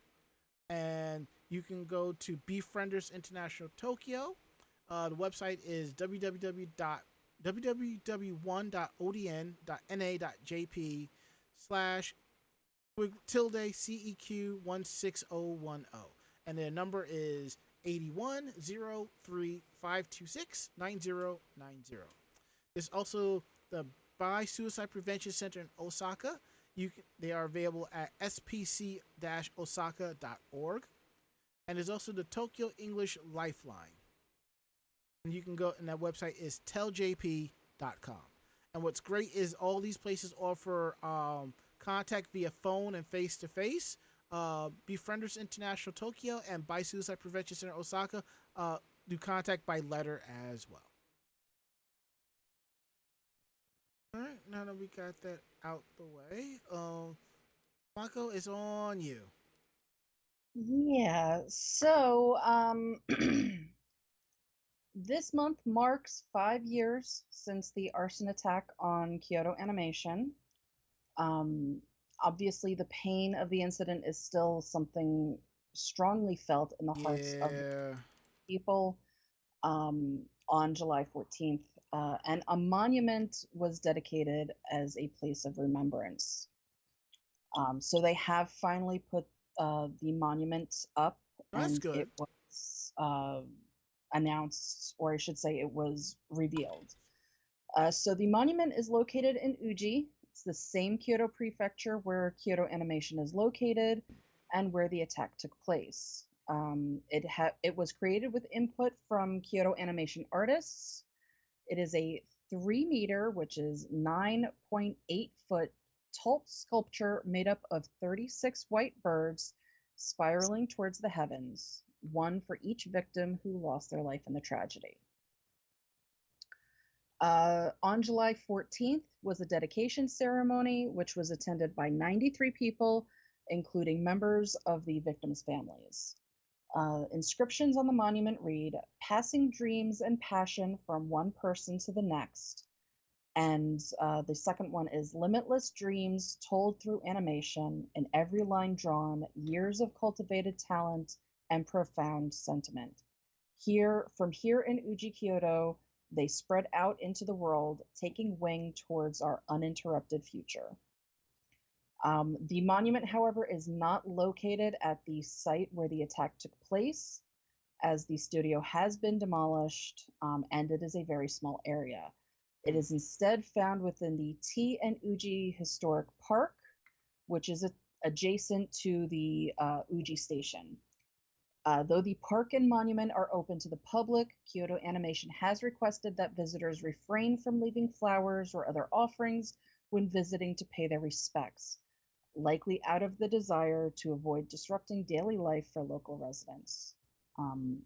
and you can go to Befrienders International Tokyo. The website is www.1.odn.na.jp/tilde/CEQ16010, and their number is 8103-526-9090. There's also the Bi Suicide Prevention Center in Osaka. They are available at spc-osaka.org. And there's also the Tokyo English Lifeline. And you can go, and that website is telljp.com. And what's great is all these places offer contact via phone and face-to-face. Befrienders International Tokyo and Bi Suicide Prevention Center Osaka do contact by letter as well. All right, now that we got that out the way, Mako, is on you. Yeah, so this month marks 5 years since the arson attack on Kyoto Animation. Obviously, the pain of the incident is still something strongly felt in the hearts of people. On July 14th, and a monument was dedicated as a place of remembrance. So they have finally put the monument up. That's and good. It was announced, or I should say it was revealed. So the monument is located in Uji. It's the same Kyoto prefecture where Kyoto Animation is located and where the attack took place. It was created with input from Kyoto Animation artists. It is a 3 meter, which is 9.8 foot tall sculpture made up of 36 white birds spiraling towards the heavens, one for each victim who lost their life in the tragedy. On July 14th was a dedication ceremony, which was attended by 93 people, including members of the victims' families. Inscriptions on the monument read, "Passing dreams and passion from one person to the next." And the second one is, "Limitless dreams told through animation, in every line drawn, years of cultivated talent and profound sentiment. From here in Uji, Kyoto, they spread out into the world, taking wing towards our uninterrupted future." The monument, however, is not located at the site where the attack took place, as the studio has been demolished, and it is a very small area. It is instead found within the T and Uji Historic Park, which is adjacent to the Uji Station. Though the park and monument are open to the public, Kyoto Animation has requested that visitors refrain from leaving flowers or other offerings when visiting to pay their respects, likely out of the desire to avoid disrupting daily life for local residents.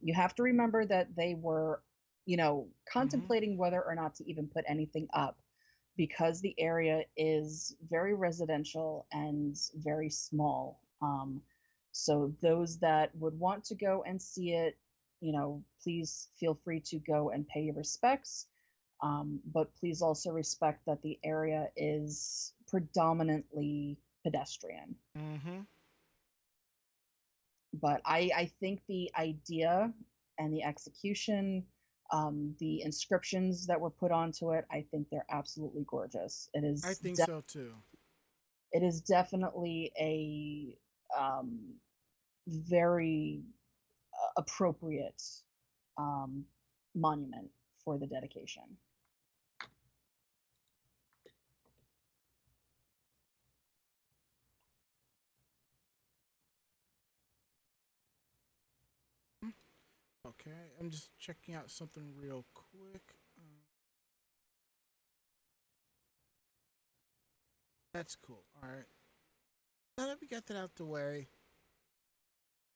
You have to remember that they were, contemplating whether or not to even put anything up, because the area is very residential and very small. So those that would want to go and see it, please feel free to go and pay your respects. But please also respect that the area is predominantly pedestrian. But I think the idea and the execution, the inscriptions that were put onto it, I think they're absolutely gorgeous. It is. I think so too. It is definitely a very appropriate monument for the dedication. Okay, I'm just checking out something real quick. That's cool. All right. Now that we got that out the way,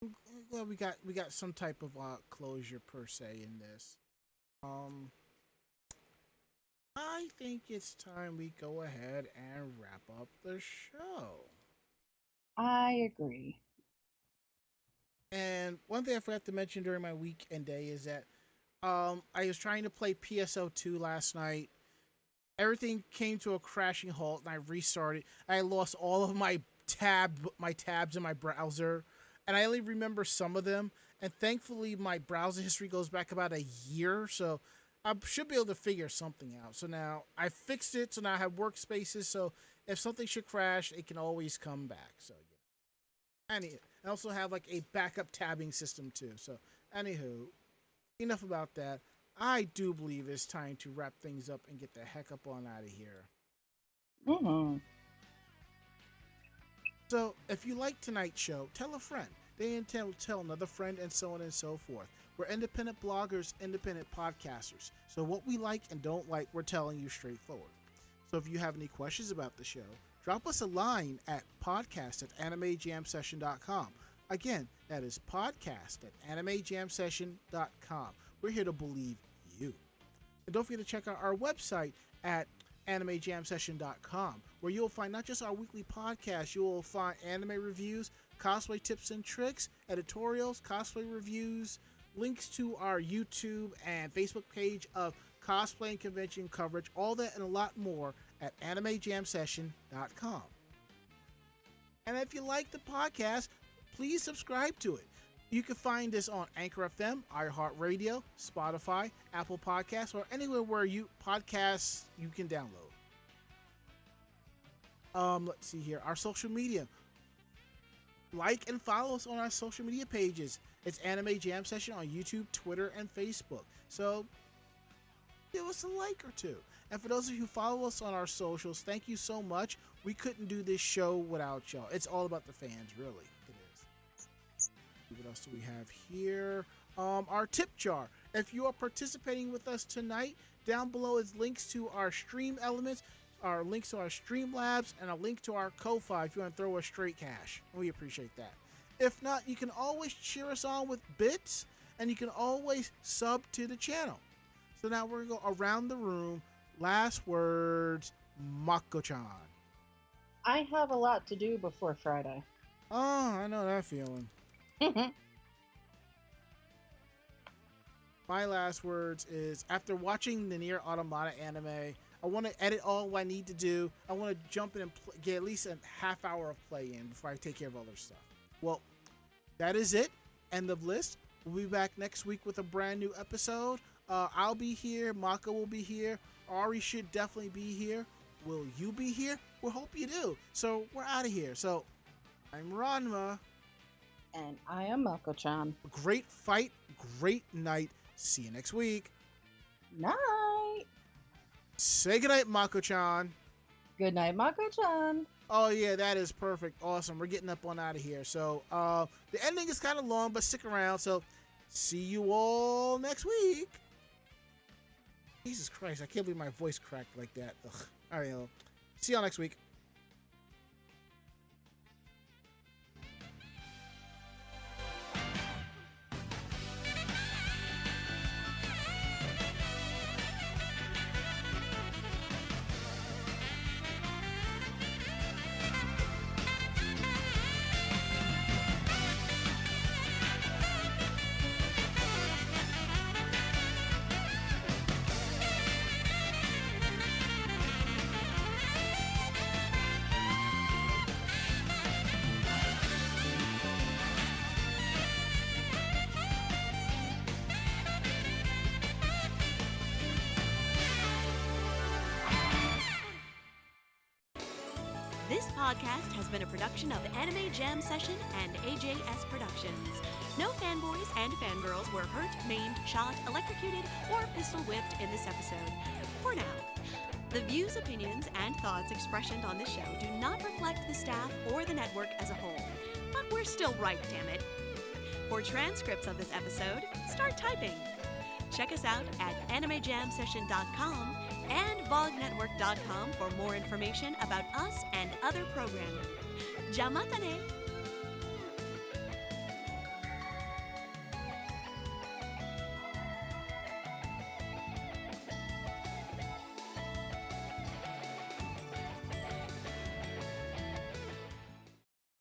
I'm glad we got some type of closure per se in this. I think it's time we go ahead and wrap up the show. I agree. And one thing I forgot to mention during my weekend day is that I was trying to play PSO2 last night. Everything came to a crashing halt, and I restarted. I lost all of my tabs in my browser, and I only remember some of them. And thankfully, my browser history goes back about a year, so I should be able to figure something out. So now I fixed it, so now I have workspaces. So if something should crash, it can always come back. So yeah. I also have like a backup tabbing system too. So anywho, enough about that. I do believe it's time to wrap things up and get the heck up on out of here. So, if you like tonight's show, tell a friend. They tell another friend, and so on and so forth. We're independent bloggers, independent podcasters. So, what we like and don't like, we're telling you straightforward. So, if you have any questions about the show, drop us a line at podcast@animejamsession.com. Again, that is podcast@animejamsession.com. We're here to believe you. And don't forget to check out our website at animejamsession.com, where you'll find not just our weekly podcast, you'll find anime reviews, cosplay tips and tricks, editorials, cosplay reviews, links to our YouTube and Facebook page of cosplay and convention coverage, all that and a lot more at animejamsession.com. And if you like the podcast, please subscribe to it. You can find us on Anchor FM, iHeartRadio, Spotify, Apple Podcasts, or anywhere where you podcasts you can download. Let's see here. Our social media. Like and follow us on our social media pages. It's Anime Jam Session on YouTube, Twitter, and Facebook. So give us a like or two. And for those of you who follow us on our socials, thank you so much. We couldn't do this show without y'all. It's all about the fans, really. What else do we have here? Our tip jar. If you are participating with us tonight, down below is links to our stream elements, our links to our stream labs, and a link to our Ko-Fi if you want to throw us straight cash. We appreciate that. If not, you can always cheer us on with bits, and you can always sub to the channel. So now we're going to go around the room. Last words, Mako-chan. I have a lot to do before Friday. Oh, I know that feeling. My last words is, after watching the Nier Automata anime, I want to edit all what I need to do. I want to jump in and get at least a half hour of play in before I take care of other stuff. Well, that is it. End of list. We'll be back next week with a brand new episode. I'll be here. Mako will be here. Ari should definitely be here. Will you be here? We hope you do. So we're out of here. So I'm Ranma. And I am Mako-chan. Great fight. Great night. See you next week. Night. Say goodnight, Mako-chan. Good night, Mako-chan. Oh, yeah, that is perfect. Awesome. We're getting up on out of here. So the ending is kind of long, but stick around. So see you all next week. Jesus Christ, I can't believe my voice cracked like that. Ugh. All right, see y'all next week. This podcast has been a production of Anime Jam Session and AJS Productions. No fanboys and fangirls were hurt, maimed, shot, electrocuted, or pistol whipped in this episode. For now. The views, opinions, and thoughts expressed on this show do not reflect the staff or the network as a whole. But we're still right, damn it. For transcripts of this episode, start typing. Check us out at animejamsession.com and vognetwork.com for more information about us and other programming. Jamatane!